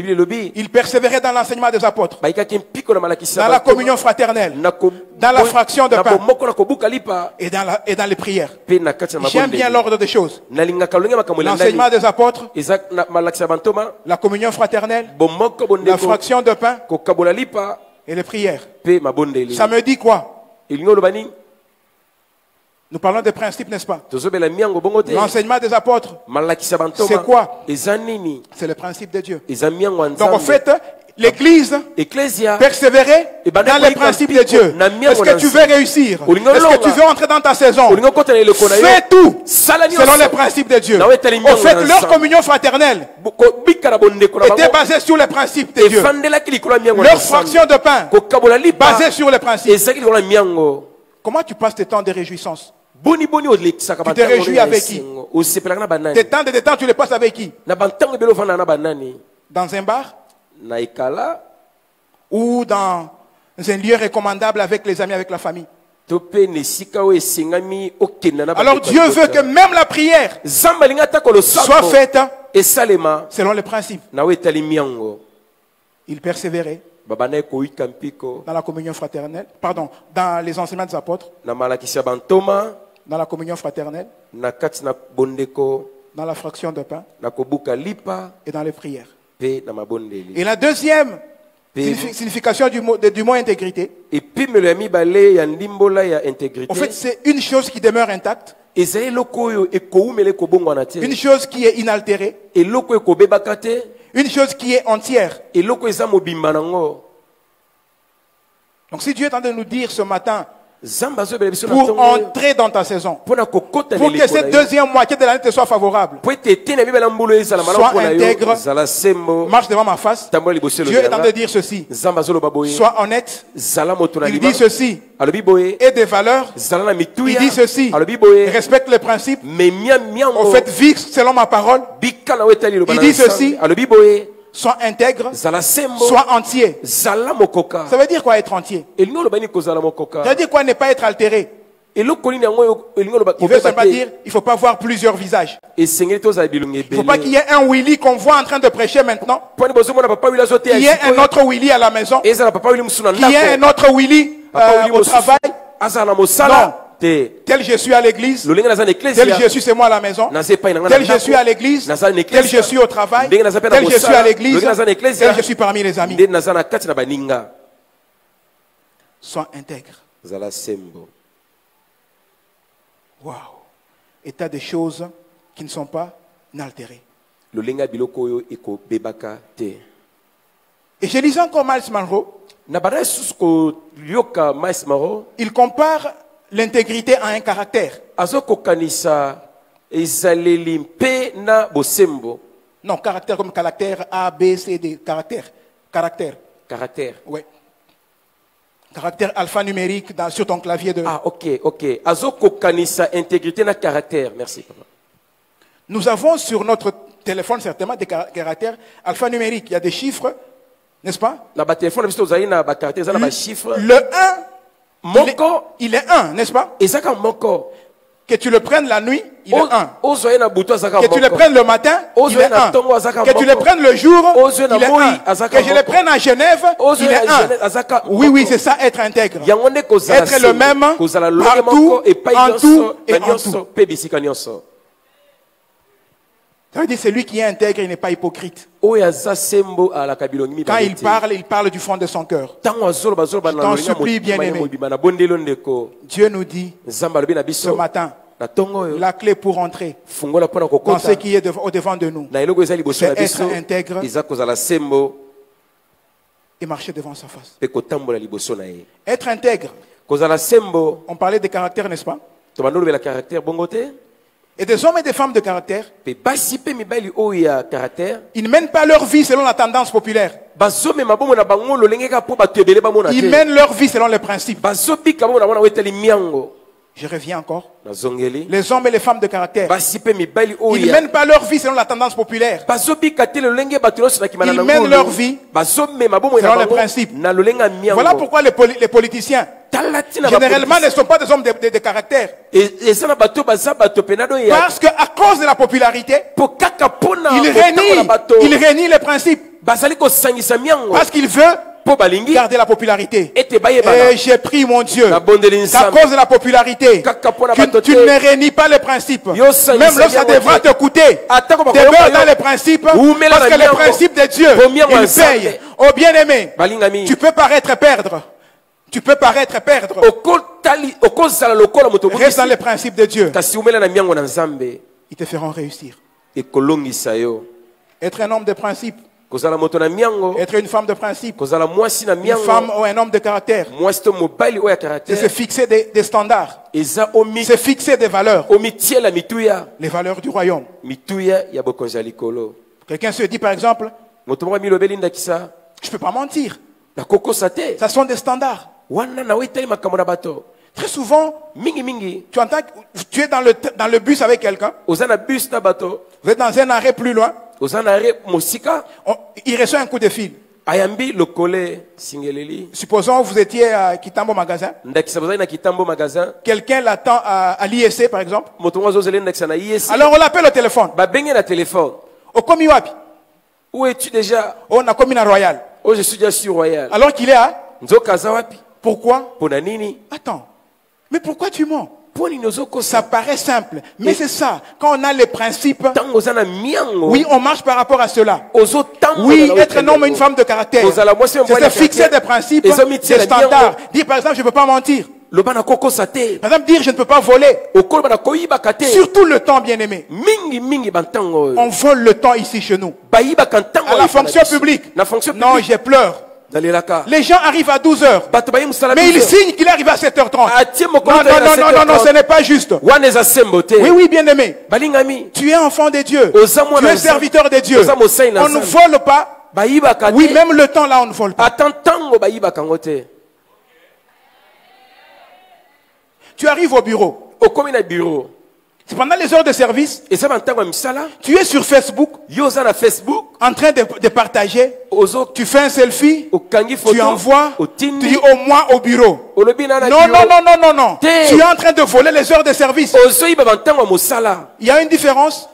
S2: Il persévérait dans l'enseignement des apôtres, dans la communion fraternelle, dans la fraction de pain et dans les prières. J'aime bien l'ordre des choses. L'enseignement des apôtres, la communion fraternelle, la fraction de pain et les prières. Ça me dit quoi? Nous parlons des principes, n'est-ce pas? L'enseignement des apôtres, c'est quoi? C'est le principe de Dieu. Donc en fait, l'Église persévérer dans les principes de Dieu. Est-ce que tu veux réussir? Est-ce que tu veux entrer dans ta saison? Fais tout selon les principes de Dieu. En fait, leur communion fraternelle était basée sur les principes de Dieu. Leur fraction de pain basée sur les principes. Comment tu passes tes temps de réjouissance? Tu te réjouis avec qui? Tes temps de détente, tu les passes avec qui? Dans un bar? Ou dans un lieu recommandable avec les amis, avec la famille? Alors Dieu veut que même la prière soit faite selon les principes. Il persévérait dans la communion fraternelle, pardon, dans les enseignements des apôtres, dans la communion fraternelle, dans la fraction de pain et dans les prières. Et la deuxième signification du mot intégrité, en fait, c'est une chose qui demeure intacte, une chose qui est inaltérée, une chose qui est entière. Donc si Dieu est en train de nous dire ce matin, pour entrer dans ta saison, pour que cette deuxième moitié de l'année te soit favorable, sois intègre, marche devant ma face. Dieu est en train de dire ceci: sois honnête. Il dit ceci: et des valeurs. Il dit ceci: respecte les principes. En fait, vis selon ma parole. Il dit ceci: sois intègre, sois entier. Ça veut dire quoi être entier? Ça veut dire quoi ne pas être altéré? Il veut simplement dire il ne faut pas voir plusieurs visages. Il ne faut pas qu'il y ait un Willy qu'on voit en train de prêcher maintenant, qu'il y ait un autre Willy à la maison, qu'il y ait un autre Willy au travail. Non. Tel je suis à l'église, tel je suis c'est moi à la maison, tel je suis à l'église, tel je suis au travail, tel je suis à l'église, tel je suis parmi les amis. Sois intègre. Waouh. Et tu as des choses qui ne sont pas inaltérées. Et je lisais encore Miles Monroe. Il compare l'intégrité a un caractère. Non, caractère comme caractère A, B, C, D. Caractère. Oui. Caractère alphanumérique sur ton clavier de...
S1: Ah, ok. Intégrité na caractère. Merci, papa.
S2: Nous avons sur notre téléphone certainement des caractères alphanumériques. Il y a des chiffres, n'est-ce pas? Le 1... il est 1, n'est-ce pas? Que tu le prennes la nuit, il est 1. Que tu le prennes le matin, il est 1. Que tu le prennes le jour, il est 1. Que je le prenne à Genève, il est 1. Oui, c'est ça, être intègre. Être le même partout, en tout et en tout. Ça veut dire celui qui est intègre, il n'est pas hypocrite. Quand il parle du fond de son cœur. Je t'en supplie, bien-aimé. Dieu nous dit ce matin, la clé pour entrer dans ce qui est au-devant de nous, c'est être intègre et marcher devant sa face. Être intègre. On parlait des caractères, n'est-ce pas? Et des hommes et des femmes de caractère, ils ne mènent pas leur vie selon la tendance populaire. Ils mènent leur vie selon les principes. Je reviens encore. Les hommes et les femmes de caractère. Ils ne mènent pas leur vie selon la tendance populaire. Ils mènent leur vie selon les principes. Voilà pourquoi les politiciens généralement ne sont pas des hommes de caractère. Parce qu'à cause de la popularité, il réunit les principes. Parce qu'il veut garder la popularité. Et j'ai pris, mon Dieu, qu'à cause de la popularité, tu ne réunis pas les principes. Même lorsque ça devra te coûter, demeure dans les principes, parce que les principes de Dieu, ils payent. Oh bien-aimé, tu peux paraître perdre. Tu peux paraître perdre. Reste dans les principes de Dieu. Ils te feront réussir. Être un homme de principe. Être une femme de principe. Une femme ou un homme de caractère. C'est se fixer des standards. C'est fixer des valeurs. Les valeurs du royaume. Quelqu'un se dit par exemple, je ne peux pas mentir. Ça sont des standards. Très souvent, tu entends, tu es dans le bus avec quelqu'un. Vous êtes dans un arrêt plus loin. Il reçoit un coup de fil. Supposons que vous étiez à Kitambo magasin. Quelqu'un l'attend à l'ISC par exemple. Alors on l'appelle au téléphone. Où es-tu déjà? On a commis à Royal.
S1: Oh, je suis déjà sur Royal.
S2: Alors qu'il est à pourquoi? Attends. Mais pourquoi tu mens? Ça paraît simple, mais c'est ça. Quand on a les principes, oui, on marche par rapport à cela. Oui, être un homme et une femme de caractère, c'est se fixer des principes, des standards. Dire par exemple, je ne peux pas mentir. Par exemple, dire je ne peux pas voler. Surtout le temps, bien aimé. On vole le temps ici chez nous. À la fonction publique. Non, j'ai peur. Les gens arrivent à 12 heures. Mais ils signent qu'il arrive à 7h30. Non, ce n'est pas juste. Oui, bien aimé. Tu es enfant de Dieu. Tu es serviteur de Dieu. On ne vole pas. Oui, même le temps là, on ne vole pas. Tu arrives au bureau. C'est pendant les heures de service. Tu es sur Facebook. En train de partager. Tu fais un selfie. Tu envoies. Tu dis au moins au bureau. Non. Tu es en train de voler les heures de service. Il y a une différence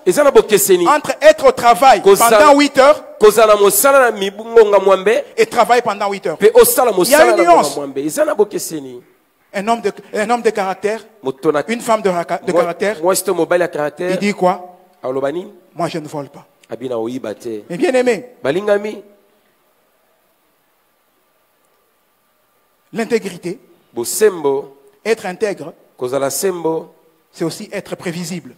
S2: entre être au travail pendant 8 heures et travailler pendant 8 heures. Il y a une nuance. Un homme de caractère, une femme de caractère, il dit quoi? Moi je ne vole pas. Mais bien aimé, l'intégrité, être intègre, c'est aussi être prévisible.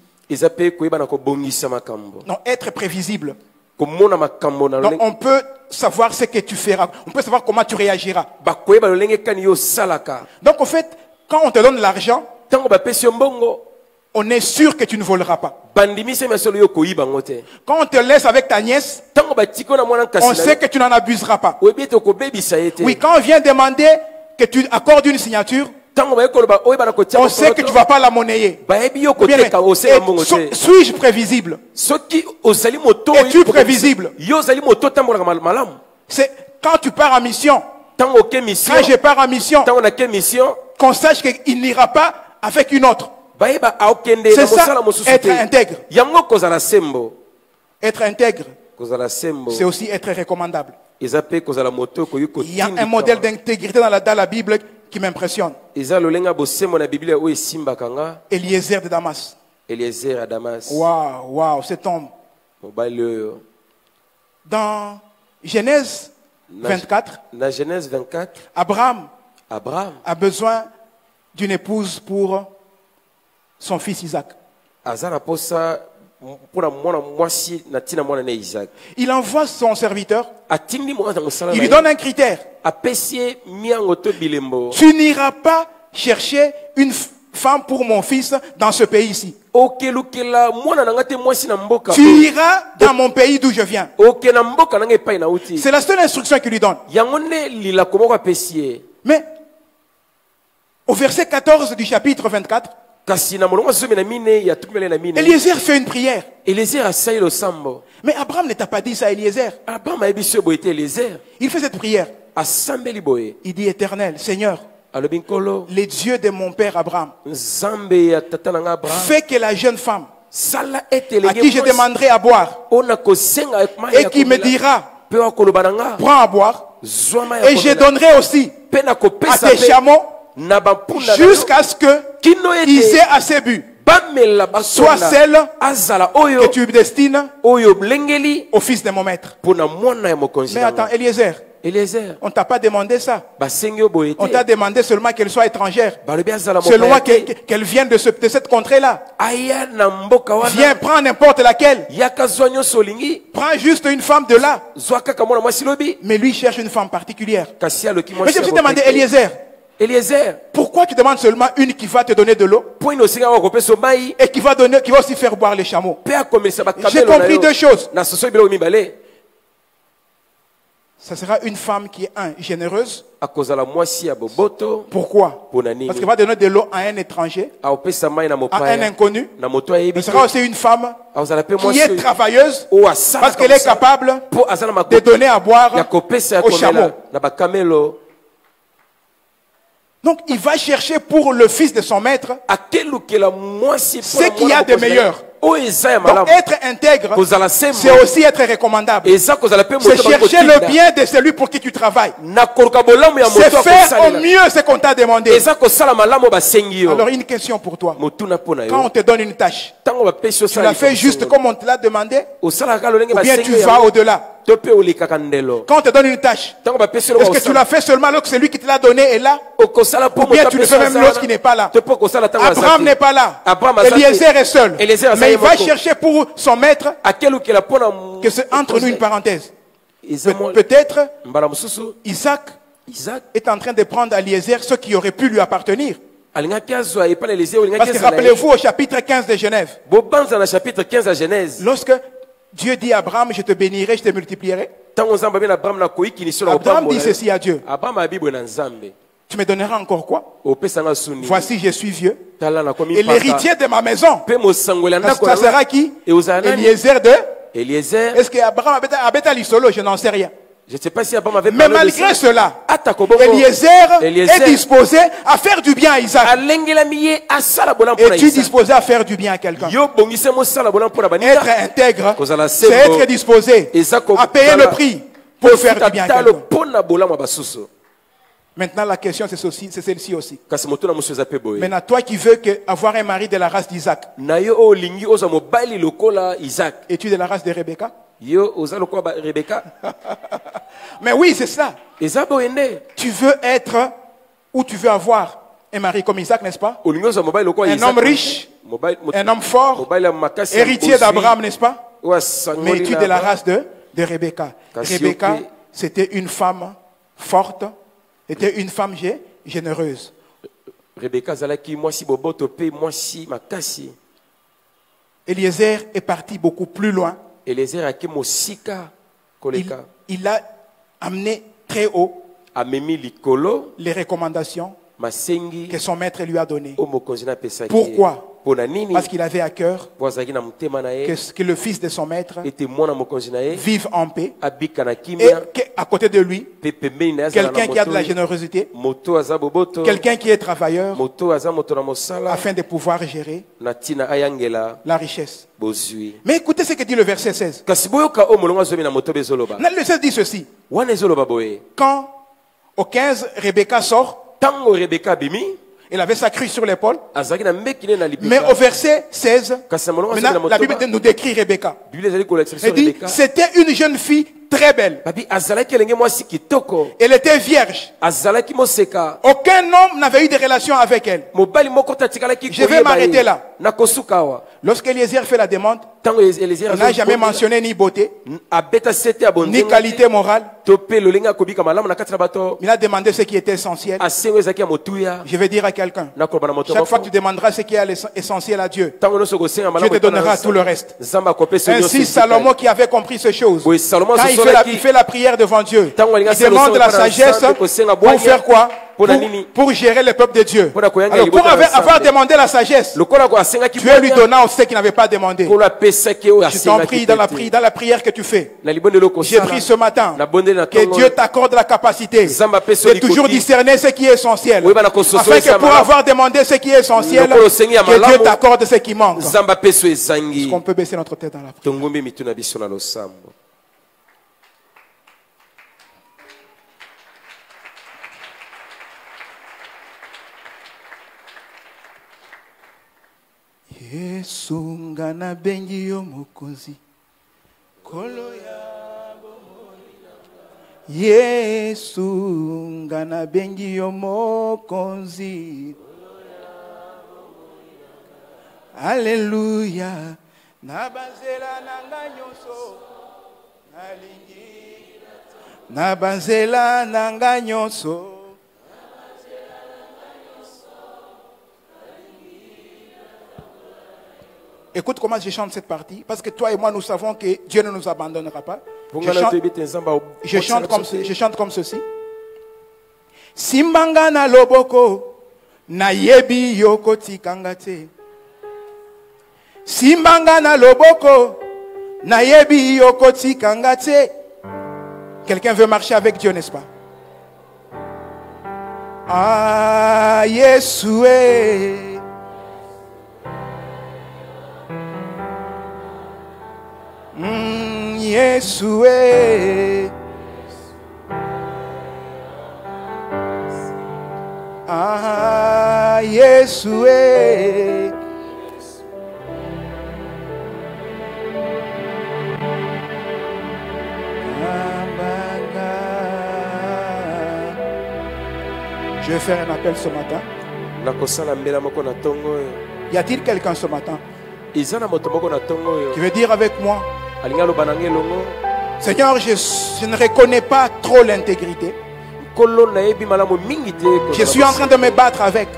S2: Non, être prévisible. Donc, on peut savoir ce que tu feras. On peut savoir comment tu réagiras. Donc en fait, quand on te donne l'argent, on est sûr que tu ne voleras pas. Quand on te laisse avec ta nièce, on sait que tu n'en abuseras pas. Oui, quand on vient demander que tu accordes une signature, on sait que tu ne vas pas la monnayer. Suis-je prévisible? Es-tu prévisible? C'est quand tu pars en mission. Quand je pars en mission, qu'on sache qu'il n'ira pas avec une autre. C'est ça, être intègre. Être intègre, c'est aussi être recommandable. Il y a un modèle d'intégrité dans la Bible qui m'impressionne. Eliezer de Damas. Waouh, cet homme. Dans Genèse 24, Abraham a besoin d'une épouse pour son fils Isaac. Il envoie son serviteur. Il lui donne un critère. Tu n'iras pas chercher une femme pour mon fils dans ce pays-ci. Tu iras dans mon pays d'où je viens. C'est la seule instruction qu'il lui donne. Mais Au verset 14 du chapitre 24, Eliezer fait une prière. Mais Abraham ne t'a pas dit ça, Eliezer. Il fait cette prière. Il dit, Éternel, Seigneur, les dieux de mon père Abraham, fais que la jeune femme à qui je demanderai à boire et qui me dira, prends à boire, et je donnerai aussi à tes chameaux jusqu'à ce qu'ils aient assez bu, soit celle que tu destines au fils de mon maître. Mais attends, Eliezer, on ne t'a pas demandé ça. On t'a demandé seulement qu'elle soit étrangère, seulement qu'elle vienne de cette contrée-là. Viens, prends n'importe laquelle. Prends juste une femme de là. Mais lui cherche une femme particulière. Mais je me suis demandé, Eliezer, pourquoi tu demandes seulement une qui va te donner de l'eau et qui va aussi faire boire les chameaux? J'ai compris deux choses. Ça sera une femme qui est généreuse. Pourquoi? Parce qu'elle va donner de l'eau à un étranger, à un inconnu. Ce sera aussi une femme qui est travailleuse parce qu'elle est capable de donner à boire aux chameaux. Donc il va chercher pour le fils de son maître ce qu'il y a de meilleur. Donc être intègre, c'est aussi être recommandable. C'est chercher le bien de celui pour qui tu travailles. C'est faire au mieux ce qu'on t'a demandé. Alors une question pour toi. Quand on te donne une tâche, tu la fais juste comme on te l'a demandé, ou bien tu vas au-delà? Quand on te donne une tâche, est-ce que tu l'as fait seulement lorsque celui qui te l'a donné est là? Ou bien tu le fais même lorsqu'il n'est pas là? Abraham n'est pas là. Eliezer est seul. Mais il va chercher pour son maître, que c'est entre nous une parenthèse. Peut-être Isaac est en train de prendre à Eliezer ce qui aurait pu lui appartenir. Parce que rappelez-vous au chapitre 15 de Genève, lorsque Dieu dit à Abraham, je te bénirai, je te multiplierai. Abraham dit ceci à Dieu. Tu me donneras encore quoi? Voici, je suis vieux. Et l'héritier de ma maison, ça sera qui? Eliezer de? Est-ce qu'Abraham a l'isolo? Je n'en sais rien.
S1: Je ne sais pas si Abraham avait
S2: mais malgré cela, Eliezer est disposé à faire du bien à Isaac. Es-tu disposé à faire du bien à quelqu'un? Être intègre, c'est être disposé à payer le prix pour faire du bien à quelqu'un. Maintenant, la question, c'est celle-ci aussi. Maintenant, toi qui veux avoir un mari de la race d'Isaac, es-tu de la race de Rebecca? Mais oui, c'est ça. Tu veux être ou tu veux avoir un mari comme Isaac, n'est-ce pas? Un homme riche, un homme fort, héritier d'Abraham, n'est-ce pas? Mais tu es de la race de Rebecca. Rebecca, c'était une femme forte, c'était une femme généreuse. Eliezer est parti beaucoup plus loin. Il a amené très haut les recommandations que son maître lui a données. Pourquoi? Parce qu'il avait à cœur que le fils de son maître vive en paix et qu'à côté de lui, quelqu'un qui a de la générosité, quelqu'un qui est travailleur, afin de pouvoir gérer la richesse. Mais écoutez ce que dit le verset 16. Le 16 dit ceci. Quand au 15, Rebecca sort, il avait sa crue sur l'épaule. Mais au verset 16, maintenant, la Bible nous décrit Rebecca. Elle dit, c'était une jeune fille très belle. Elle était vierge. Aucun homme n'avait eu de relation avec elle. Je vais m'arrêter là. Lorsqu'Eliezer fait la demande, il n'a jamais mentionné ni beauté, ni qualité morale. Il a demandé ce qui était essentiel. Je vais dire à quelqu'un, chaque fois que tu demanderas ce qui est essentiel à Dieu, Dieu te donnera tout le reste. Ainsi, Salomon qui avait compris ces choses, quand il fait la prière devant Dieu, il demande la sagesse pour faire quoi? pour gérer le peuple de Dieu. Alors, pour avoir demandé la sagesse, tu es lui donnant ce qu'il n'avait pas demandé. Je t'en prie dans la prière que tu fais. J'ai pris ce matin que Dieu t'accorde la capacité de toujours discerner ce qui est essentiel. Afin que pour avoir demandé ce qui est essentiel, que Dieu t'accorde ce qui manque. Est-ce qu'on peut baisser notre tête dans la prière? Yesu ngana bengi yo mokonzi kolo ya bomoi. Yesu ngana bengi yo mokonzi. Alléluia. Nabanzela nanga nyonso nalingi. Nabanzela nanga nyonso. Écoute comment je chante cette partie, parce que toi et moi nous savons que Dieu ne nous abandonnera pas. Je chante comme ceci. Simbanga na loboko na yebi yoko tikangate. Simbanga na loboko na yebi yoko tikangate. Quelqu'un veut marcher avec Dieu, n'est-ce pas? Ah, Yeshua. Yeshua. Ah, Yeshua. Je vais faire un appel ce matin. Y a-t-il quelqu'un ce matin qui veut dire avec moi: Seigneur, je ne reconnais pas trop l'intégrité. Je suis en train de me battre avec.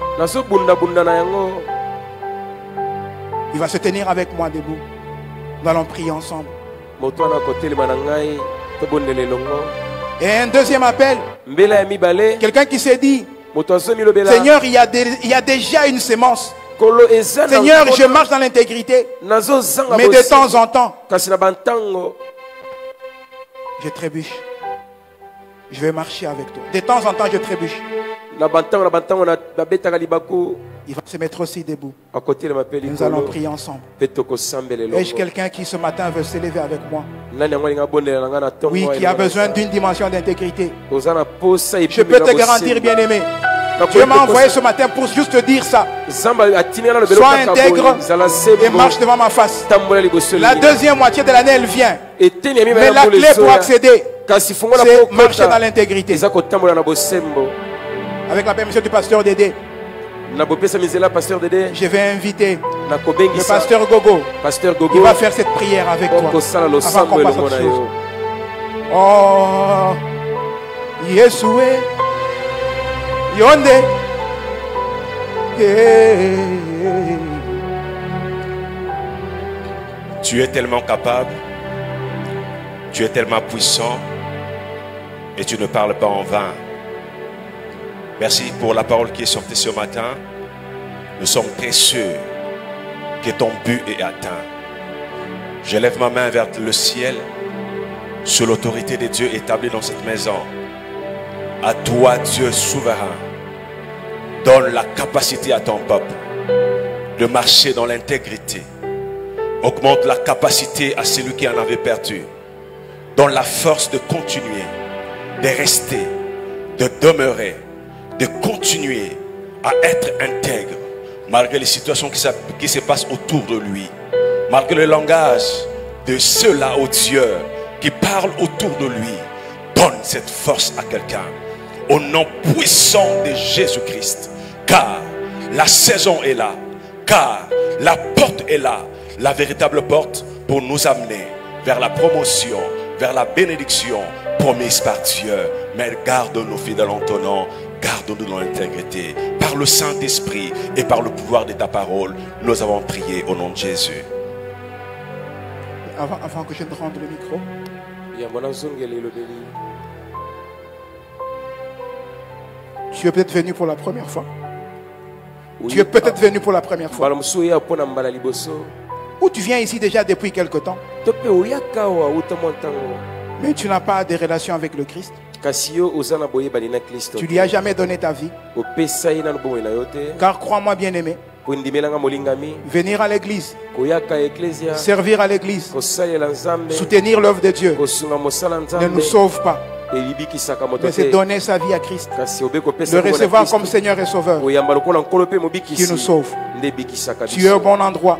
S2: Il va se tenir avec moi debout. Nous allons prier ensemble. Et un deuxième appel. Quelqu'un qui s'est dit: Seigneur, il y a déjà une sémence. Seigneur, je marche dans l'intégrité, mais de temps en temps, je trébuche. Je vais marcher avec toi. De temps en temps, je trébuche. Il va se mettre aussi debout. Nous allons prier ensemble. Est-ce quelqu'un qui ce matin veut s'élever avec moi? Oui, qui a besoin d'une dimension d'intégrité. Je peux te garantir, bien-aimé, Dieu m'a envoyé ce matin pour juste te dire ça. Sois intègre et marche devant ma face. La deuxième moitié de l'année, elle vient. Mais la clé pour accéder, c'est marcher dans l'intégrité. Avec la permission du pasteur Dédé, je vais inviter le pasteur Gogo. Il va faire cette prière avec toi avant qu'on passe à autre chose. Oh, Yeshua. Yonde.
S3: Tu es tellement capable, tu es tellement puissant et tu ne parles pas en vain. Merci pour la parole qui est sortie ce matin. Nous sommes très sûrs que ton but est atteint. Je lève ma main vers le ciel sous l'autorité de Dieu établie dans cette maison. À toi, Dieu souverain, donne la capacité à ton peuple de marcher dans l'intégrité. Augmente la capacité à celui qui en avait perdu. Donne la force de continuer, de rester, de demeurer, de continuer à être intègre malgré les situations qui se passent autour de lui, malgré le langage de ceux-là, ô Dieu, qui parlent autour de lui. Donne cette force à quelqu'un. Au nom puissant de Jésus-Christ. Car la saison est là. Car la porte est là. La véritable porte pour nous amener vers la promotion, vers la bénédiction promise par Dieu. Mais garde-nous fidèles en ton nom. Garde-nous dans l'intégrité. Par le Saint-Esprit et par le pouvoir de ta parole, nous avons prié au nom de Jésus.
S2: Avant que je ne rende le micro, Tu es peut-être venu pour la première fois. Tu es peut-être venu pour la première fois. Ou tu viens ici déjà depuis quelque temps. Mais tu n'as pas de relation avec le Christ. Tu lui as jamais donné ta vie. Car crois-moi bien aimé, venir à l'église, servir à l'église, soutenir l'œuvre de Dieu ne nous sauve pas. Mais c'est donner sa vie à Christ, le recevoir comme Seigneur et Sauveur, qui nous sauve. Tu es au bon endroit.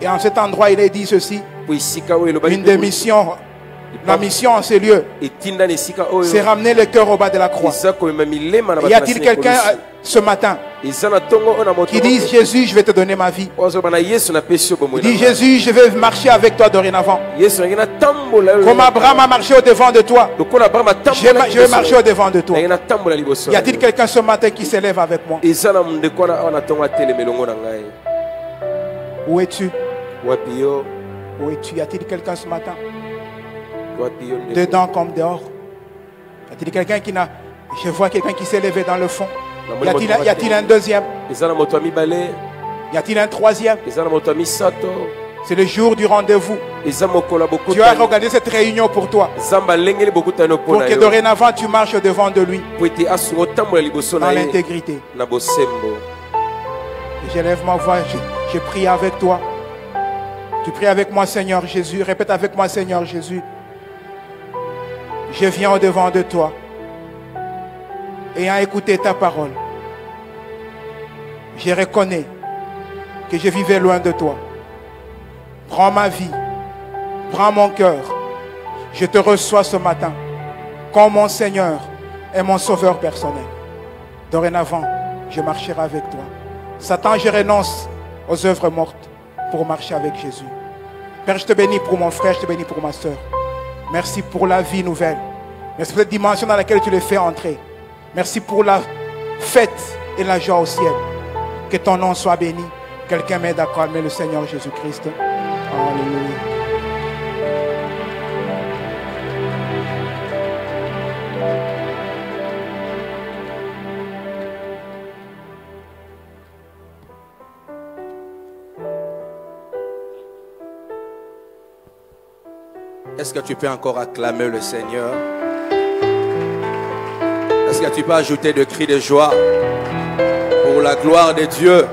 S2: Et en cet endroit, il est dit ceci: une des missions, la mission en ces lieux, c'est ramener le cœur au bas de la croix. Y a-t-il quelqu'un ce matin qui dit: Jésus, je vais te donner ma vie? Il dit: Jésus, je vais marcher avec toi dorénavant. Comme Abraham a marché au devant de toi, je vais marcher au devant de toi. Y a-t-il quelqu'un ce matin qui s'élève avec moi? Où es-tu? Où es-tu? Y a-t-il quelqu'un ce matin? Dedans comme dehors. Y a-t-il quelqu'un qui n'a... Je vois quelqu'un qui s'est levé dans le fond. Y a-t-il un deuxième? Y a-t-il un troisième? C'est le jour du rendez-vous. Dieu a organisé cette réunion pour toi, pour que dorénavant tu marches au-devant de lui dans l'intégrité. J'élève ma voix, je prie avec toi. Tu pries avec moi, Seigneur Jésus. Répète avec moi, Seigneur Jésus. Je viens au-devant de toi, ayant écouté ta parole. Je reconnais que je vivais loin de toi. Prends ma vie, prends mon cœur. Je te reçois ce matin comme mon Seigneur et mon Sauveur personnel. Dorénavant, je marcherai avec toi. Satan, je renonce aux œuvres mortes pour marcher avec Jésus. Père, je te bénis pour mon frère, je te bénis pour ma soeur. Merci pour la vie nouvelle. Merci pour cette dimension dans laquelle tu les fais entrer. Merci pour la fête et la joie au ciel. Que ton nom soit béni. Quelqu'un m'aide à calmer le Seigneur Jésus-Christ. Alléluia.
S1: Est-ce que tu peux encore acclamer le Seigneur? Est-ce que tu peux ajouter des cris de joie pour la gloire de Dieu?